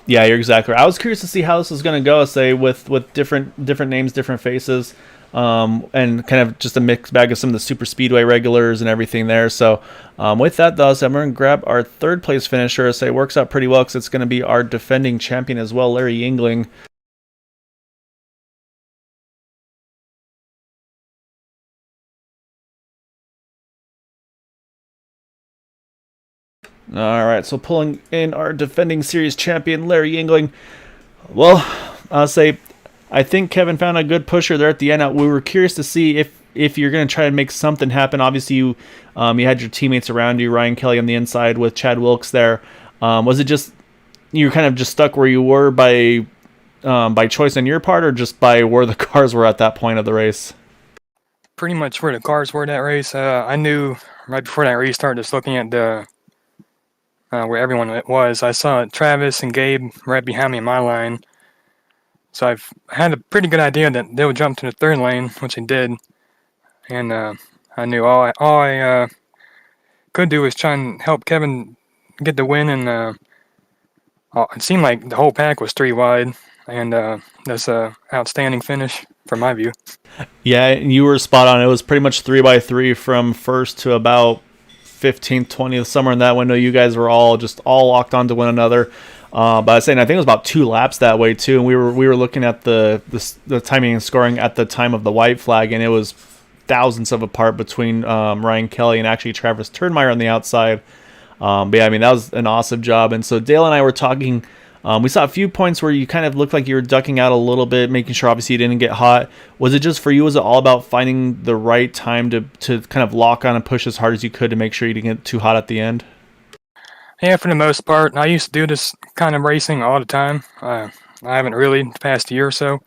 Yeah, you're exactly right. I was curious to see how this is going to go. With different names, different faces, and kind of just a mixed bag of some of the super speedway regulars and everything there. So with that though, I'm going to grab our third place finisher. It works out pretty well because it's going to be our defending champion as well, Larry Yingling. All right, so pulling in our defending series champion, Larry Yingling. Well, I think Kevin found a good pusher there at the end. We were curious to see if you're going to try and make something happen. Obviously, you had your teammates around you, Ryan Kelly on the inside with Chad Wilkes there. Was it just you were kind of just stuck where you were by choice on your part, or just by where the cars were at that point of the race? Pretty much where the cars were that race. I knew right before that restart, just looking at the where everyone was, I saw Travis and Gabe right behind me in my line. So I've had a pretty good idea that they would jump to the third lane, which they did. And I knew all I could do was try and help Kevin get the win. And it seemed like the whole pack was 3 wide. And that's an outstanding finish from my view. Yeah, you were spot on. It was pretty much 3x3 from first to about 15th, 20th, somewhere in that window. You guys were all locked onto one another. But I think it was about 2 laps that way too, and we were looking at the timing and scoring at the time of the white flag, and it was thousandths of apart between Ryan Kelly and actually Travis Turnmeyer on the outside. But yeah, I mean, that was an awesome job. And so Dale and I were talking. We saw a few points where you kind of looked like you were ducking out a little bit, making sure obviously you didn't get hot. Was it just for you? Was it all about finding the right time to kind of lock on and push as hard as you could to make sure you didn't get too hot at the end? Yeah, for the most part. I used to do this kind of racing all the time. I haven't really the past year or so.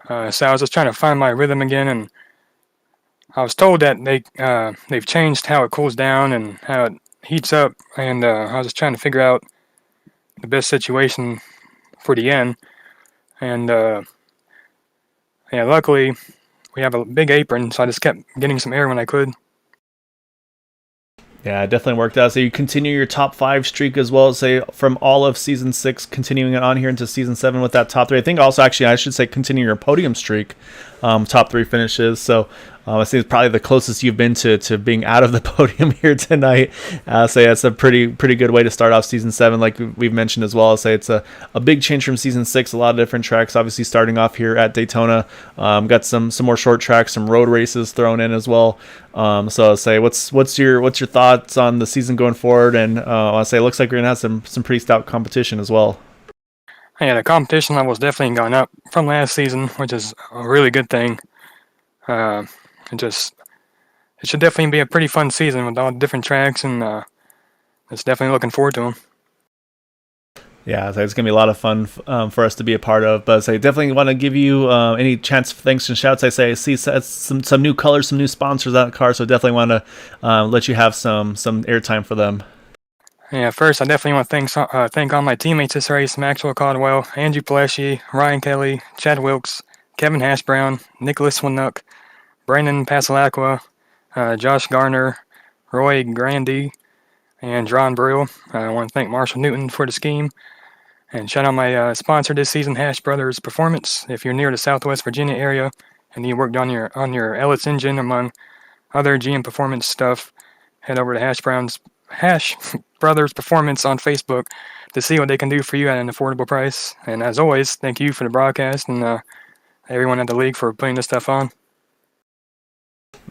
So I was just trying to find my rhythm again, and I was told that they've changed how it cools down and how it heats up, and I was just trying to figure out the best situation for the end. And yeah, luckily we have a big apron, so I just kept getting some air when I could. Yeah, it definitely worked out. So you continue your top 5 streak as well, say from all of season 6, continuing it on here into season 7 with that top 3. I think also actually I should say continue your podium streak, top 3 finishes. So I think it's probably the closest you've been to being out of the podium here tonight. So that's a pretty good way to start off season 7, like we've mentioned as well. I'll say it's a big change from season 6. A lot of different tracks, obviously starting off here at Daytona. Got some more short tracks, some road races thrown in as well. So I'll say what's your thoughts on the season going forward? And I'll say it looks like we're gonna have some pretty stout competition as well. Yeah, the competition level is definitely gone up from last season, which is a really good thing. It should definitely be a pretty fun season with all the different tracks, and it's definitely looking forward to them. Yeah, so it's gonna be a lot of fun for us to be a part of. But I definitely want to give you any chance for thanks and shouts. I see some new colors, some new sponsors on the car, so definitely want to let you have some airtime for them. Yeah, first I definitely want to thank all my teammates this race: Maxwell Caldwell, Andrew Pleshy, Ryan Kelly, Chad Wilkes, Kevin Hash Brown, Nicholas Winnook, Brandon Pasalacqua, Josh Garner, Roy Grandy, and Ron Brill. I want to thank Marshall Newton for the scheme. And shout out my sponsor this season, Hash Brothers Performance. If you're near the Southwest Virginia area and you worked on your Ellis engine among other GM Performance stuff, head over to Hash Brothers Performance on Facebook to see what they can do for you at an affordable price. And as always, thank you for the broadcast and everyone at the league for putting this stuff on.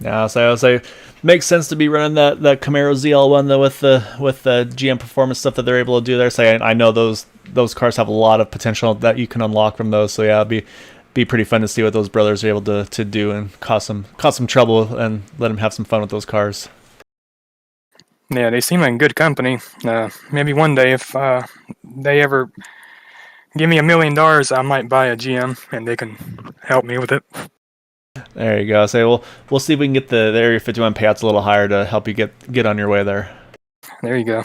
Yeah, so I'll say makes sense to be running that Camaro ZL1 though with the GM Performance stuff that they're able to do there. So I know those cars have a lot of potential that you can unlock from those. So yeah, it'd be pretty fun to see what those brothers are able to do and cause some trouble and let them have some fun with those cars. Yeah, they seem like good company. Maybe one day if they ever give me $1 million, I might buy a GM and they can help me with it. There you go. So we'll see if we can get the Area 51 payouts a little higher to help you get on your way there. There you go.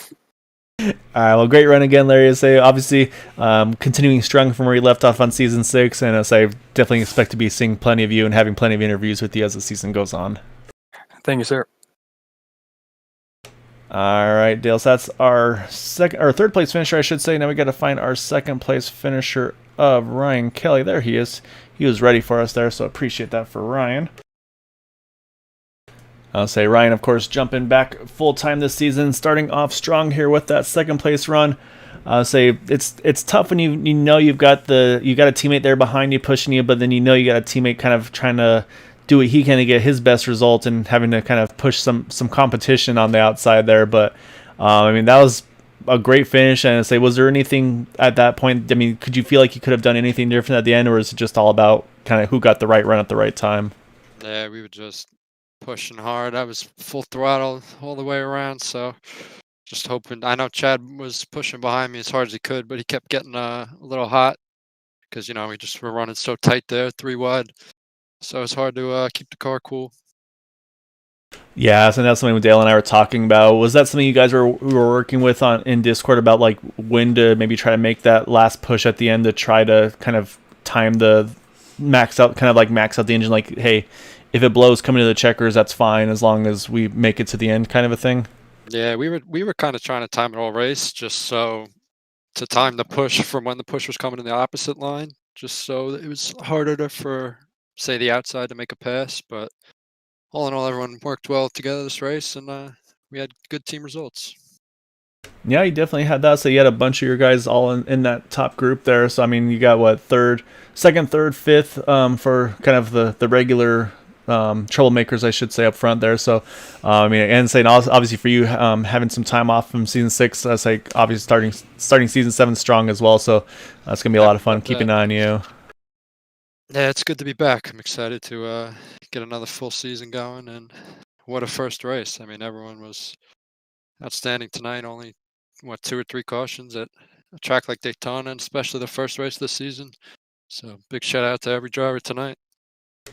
All right, well, great run again, Larry. Say obviously continuing strong from where you left off on season 6, and as I definitely expect to be seeing plenty of you and having plenty of interviews with you as the season goes on. Thank you, sir. All right, Dale. So that's our third place finisher, I should say. Now we got to find our second place finisher of Ryan Kelly. There he is. He was ready for us there, so appreciate that for Ryan. I'll say Ryan, of course, jumping back full time this season, starting off strong here with that second place run. I'll say it's tough when you know you got a teammate there behind you pushing you, but then you know you got a teammate kind of trying to do what he can to get his best result and having to kind of push some competition on the outside there. But I mean, that was a great finish. And I say, was there anything at that point? I mean, could you feel like you could have done anything different at the end, or is it just all about kind of who got the right run at the right time? Yeah, we were just pushing hard. I was full throttle all the way around, so just hoping. I know Chad was pushing behind me as hard as he could, but he kept getting a little hot because we were running so tight there, 3 wide. So it's hard to keep the car cool. Yeah, so that's something Dale and I were talking about. Was that something you guys were working with in Discord about, like when to maybe try to make that last push at the end to try to kind of time the max out the engine? Like, hey, if it blows coming to the checkers, that's fine as long as we make it to the end, kind of a thing. Yeah, we were kind of trying to time it all race just so to time the push from when the push was coming in the opposite line, just so it was harder for say the outside to make a pass. But all in all, everyone worked well together this race, and we had good team results. Yeah, you definitely had that. So you had a bunch of your guys all in that top group there. So I mean, you got what, second, third, fifth for kind of the regular troublemakers, I should say, up front there. So I mean, and saying obviously for you having some time off from season 6, that's like obviously starting season 7 strong as well. So that's gonna be a lot of fun keeping an eye on you. Yeah, it's good to be back. I'm excited to get another full season going, and what a first race. I mean, everyone was outstanding tonight. Only, 2 or 3 cautions at a track like Daytona, and especially the first race this season. So big shout out to every driver tonight.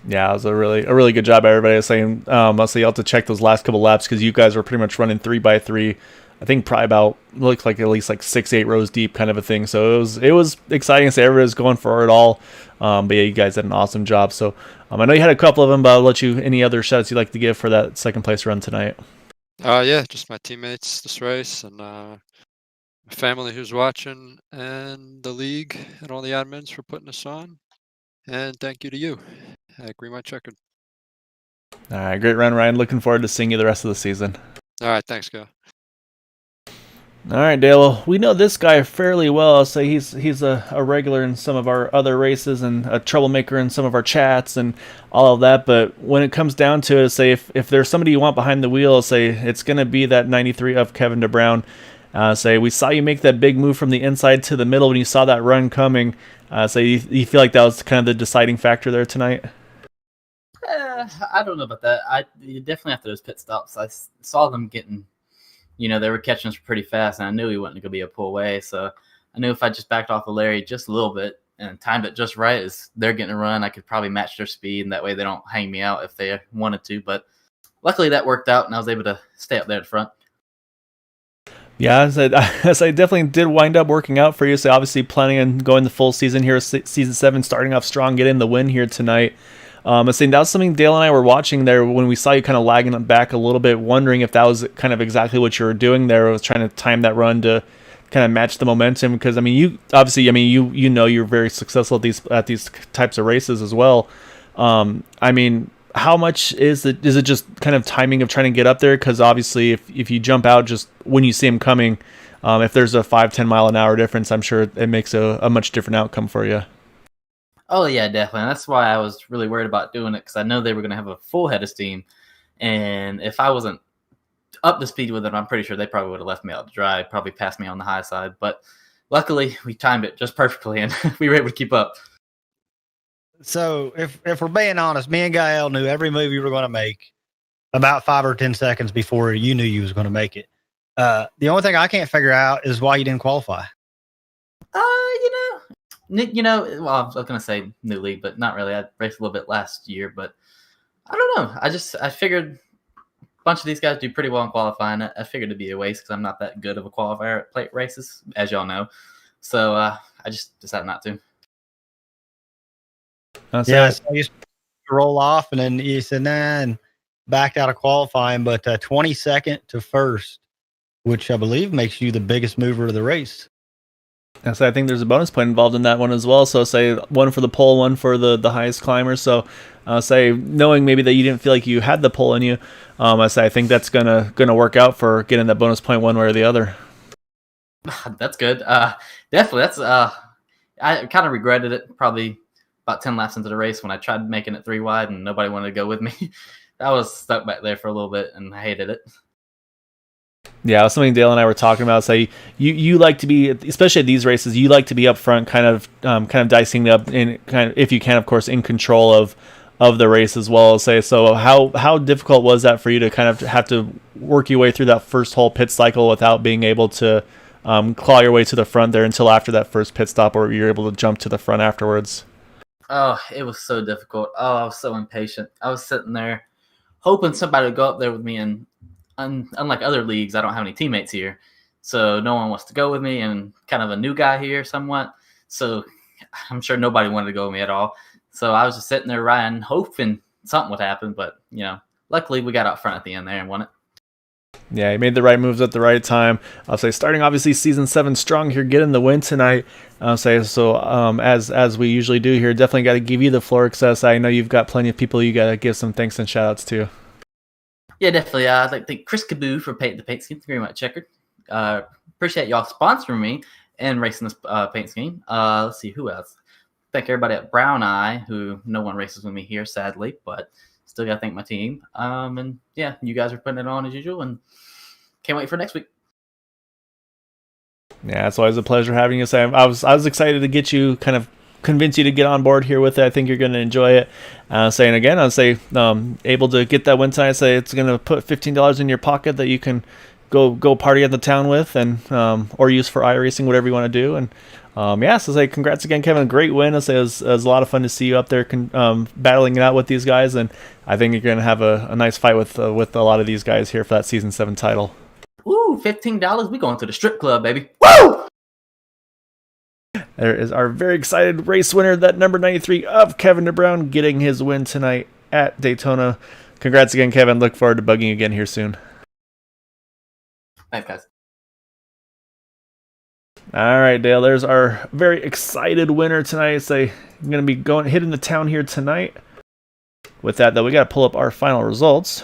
Yeah, it was a really good job. Everybody was saying, I'll say you have to check those last couple laps because you guys were pretty much running 3x3. I think probably about looked like at least like 6-8 rows deep, kind of a thing. So it was exciting to say everybody was going for it all. But yeah, you guys did an awesome job. So I know you had a couple of them, but I'll let you any other shots you'd like to give for that second place run tonight. Yeah, just my teammates this race and my family who's watching and the league and all the admins for putting us on. And thank you to you at Green White Checkered. All right, great run, Ryan. Looking forward to seeing you the rest of the season. All right, thanks, Go. All right, Dale. Well, we know this guy fairly well. I'll say he's a regular in some of our other races and a troublemaker in some of our chats and all of that. But when it comes down to it, say if there's somebody you want behind the wheel, say it's going to be that 93 of Kevin DeBrown. Say we saw you make that big move from the inside to the middle when you saw that run coming. Say you feel like that was kind of the deciding factor there tonight. I don't know about that. Definitely after those pit stops, I saw them getting. They were catching us pretty fast, and I knew he wasn't going to be a pull away. So I knew if I just backed off of Larry just a little bit and timed it just right as they're getting a run, I could probably match their speed, and that way they don't hang me out if they wanted to. But luckily that worked out, and I was able to stay up there at the front. Yeah, as I definitely did wind up working out for you. So obviously planning on going the full season here, season 7, starting off strong, getting the win here tonight. I was saying that was something Dale and I were watching there when we saw you kind of lagging back a little bit, wondering if that was kind of exactly what you were doing there. I was trying to time that run to kind of match the momentum because you obviously you're very successful at these types of races as well. How much is it just kind of timing of trying to get up there? Because obviously if you jump out just when you see him coming, if there's a 5-10 mile an hour difference, I'm sure it makes a much different outcome for you. Oh, yeah, definitely. That's why I was really worried about doing it because I know they were going to have a full head of steam. And if I wasn't up to speed with it, I'm pretty sure they probably would have left me out to dry, probably passed me on the high side. But luckily, we timed it just perfectly, and we were able to keep up. So if we're being honest, me and Gael knew every move you were going to make about 5 or 10 seconds before you knew you was going to make it. The only thing I can't figure out is why you didn't qualify. Well, I was going to say new league, but not really. I raced a little bit last year, but I don't know. I figured a bunch of these guys do pretty well in qualifying. I figured it'd be a waste because I'm not that good of a qualifier at plate races, as y'all know. So I just decided not to. So you roll off, and then you said, nah, and backed out of qualifying, but 22nd to first, which I believe makes you the biggest mover of the race. So I think there's a bonus point involved in that one as well. So say one for the pole, one for the highest climber. So say knowing maybe that you didn't feel like you had the pole in you, I think that's gonna work out for getting that bonus point one way or the other. That's good. Definitely. That's I kind of regretted it probably about 10 laps into the race when I tried making it 3 wide and nobody wanted to go with me. I was stuck back there for a little bit and I hated it. Yeah, it was something Dale and I were talking about. Say you like to be, especially at these races, you like to be up front, kind of dicing up and kind of, if you can, of course, in control of the race as well. Say so. How difficult was that for you to kind of have to work your way through that first whole pit cycle without being able to claw your way to the front there until after that first pit stop, or you're able to jump to the front afterwards? Oh, it was so difficult. Oh, I was so impatient. I was sitting there hoping somebody would go up there with me, and unlike other leagues, I don't have any teammates here. So no one wants to go with me, and kind of a new guy here somewhat. So I'm sure nobody wanted to go with me at all. So I was just sitting there riding, hoping something would happen. But, luckily we got out front at the end there and won it. Yeah, he made the right moves at the right time. I'll say starting obviously season 7 strong here, getting the win tonight. I'll say so as we usually do here, definitely got to give you the floor access. I know you've got plenty of people you got to give some thanks and shout outs to. Yeah, definitely. I'd like to thank Chris Caboo for painting the paint scheme, Green White Checkered. Appreciate y'all sponsoring me and racing this paint scheme. Let's see, who else? Thank everybody at Brown Eye, who no one races with me here, sadly, but still got to thank my team. And yeah, you guys are putting it on as usual, and can't wait for next week. Yeah, it's always a pleasure having you. Sam, I was excited to get you, kind of convince you to get on board here with it. I think you're going to enjoy it. Saying again, I'll say able to get that win tonight. Say it's going to put $15 in your pocket that you can go party at the town with, and or use for iRacing, whatever you want to do. And Yeah, so say congrats again, Kevin. Great win. It was a lot of fun to see you up there battling it out with these guys, and I think you're going to have a nice fight with a lot of these guys here for that Season 7 title. Ooh, $15. We going to the strip club, baby. Woo! There is our very excited race winner, that number 93 of Kevin DeBrown, getting his win tonight at Daytona. Congrats again, Kevin. Look forward to bugging you again here soon. Thanks, guys. All right, Dale. There's our very excited winner tonight. I'm going to be hitting the town here tonight. With that, though, we got to pull up our final results.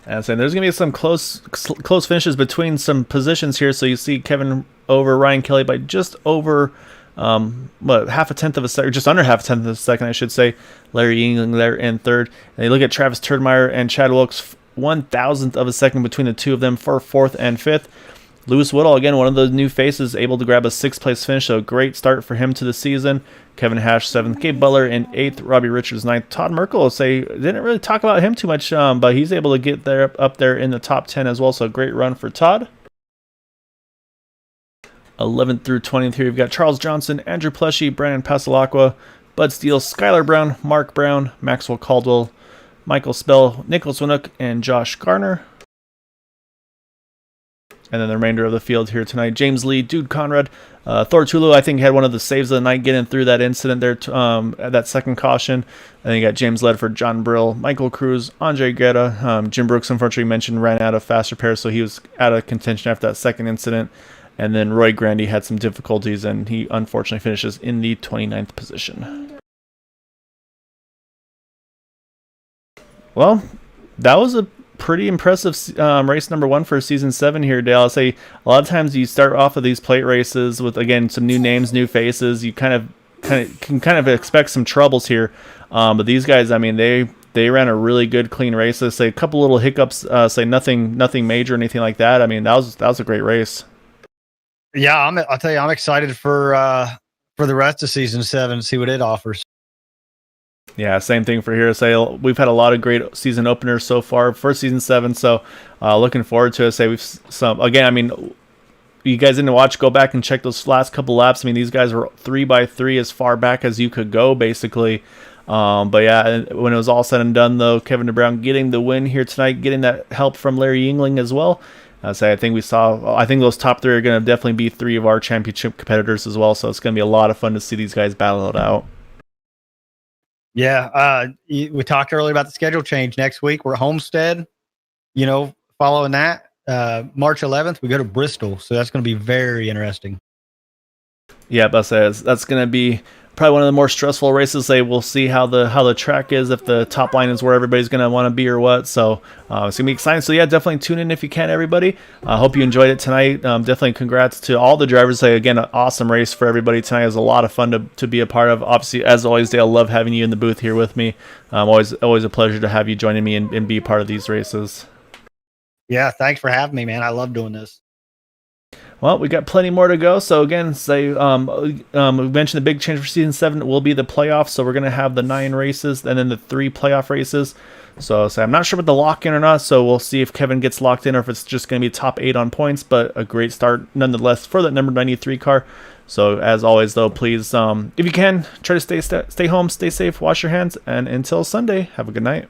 And saying there's going to be some close finishes between some positions here. So you see Kevin over Ryan Kelly by just over half a tenth of a second, or just under half a tenth of a second, I should say. Larry Yingling there in third. And you look at Travis Turdmeyer and Chad Wilkes, 1,000th of a second between the two of them for fourth and fifth. Lewis Woodall, again, one of the new faces, able to grab a sixth-place finish, so great start for him to the season. Kevin Hash, 7th. Gabe Butler in 8th. Robbie Richards, 9th. Todd Merkel, didn't really talk about him too much, but he's able to get up there in the top 10 as well, so great run for Todd. 11th through 20th here, you've got Charles Johnson, Andrew Pleshy, Brandon Pasalacqua, Bud Steele, Skylar Brown, Mark Brown, Maxwell Caldwell, Michael Spell, Nicholas Winnook, and Josh Garner. And then the remainder of the field here tonight, James Lee, Dude Conrad, Thor Tulu, I think had one of the saves of the night getting through that incident there, at that second caution. And then you got James Ledford, John Brill, Michael Cruz, Andre Guerra. Jim Brooks, unfortunately mentioned, ran out of fast repair, so he was out of contention after that second incident. And then Roy Grandy had some difficulties, and he unfortunately finishes in the 29th position. Well, that was a pretty impressive race number 1 for season 7 here, Dale. I'll say a lot of times you start off of these plate races with, again, some new names, new faces. You kind of expect some troubles here, but these guys, I mean, they ran a really good, clean race. Let's say a couple little hiccups, nothing major or anything like that. I mean, that was a great race. Yeah, I'll tell you, I'm excited for the rest of season 7, see what it offers. Yeah, same thing for here. We've had a lot of great season openers so far for season 7, so looking forward to it. I mean, you guys didn't watch, go back and check those last couple laps. I mean, these guys were 3x3 as far back as you could go, basically. But yeah, when it was all said and done, though, Kevin DeBrown getting the win here tonight, getting that help from Larry Yingling as well. I think those top 3 are going to definitely be 3 of our championship competitors as well. So it's going to be a lot of fun to see these guys battle it out. Yeah, we talked earlier about the schedule change next week. We're at Homestead. Following that, March 11th, we go to Bristol. So that's going to be very interesting. Yeah, that's going to be probably one of the more stressful races. We'll see how the track is, if the top line is where everybody's going to want to be or what. So it's going to be exciting. So yeah, definitely tune in if you can, everybody. I hope you enjoyed it tonight. Definitely congrats to all the drivers. Again, an awesome race for everybody tonight. It was a lot of fun to be a part of. Obviously, as always, Dale, love having you in the booth here with me. Always a pleasure to have you joining me and be a part of these races. Yeah, thanks for having me, man. I love doing this. Well, we got plenty more to go. So again, we mentioned the big change for season 7 will be the playoffs. So we're going to have the 9 races and then the 3 playoff races. So I'm not sure about the lock-in or not. So we'll see if Kevin gets locked in or if it's just going to be top 8 on points. But a great start nonetheless for that number 93 car. So as always, though, please, if you can, try to stay home, stay safe, wash your hands, and until Sunday, have a good night.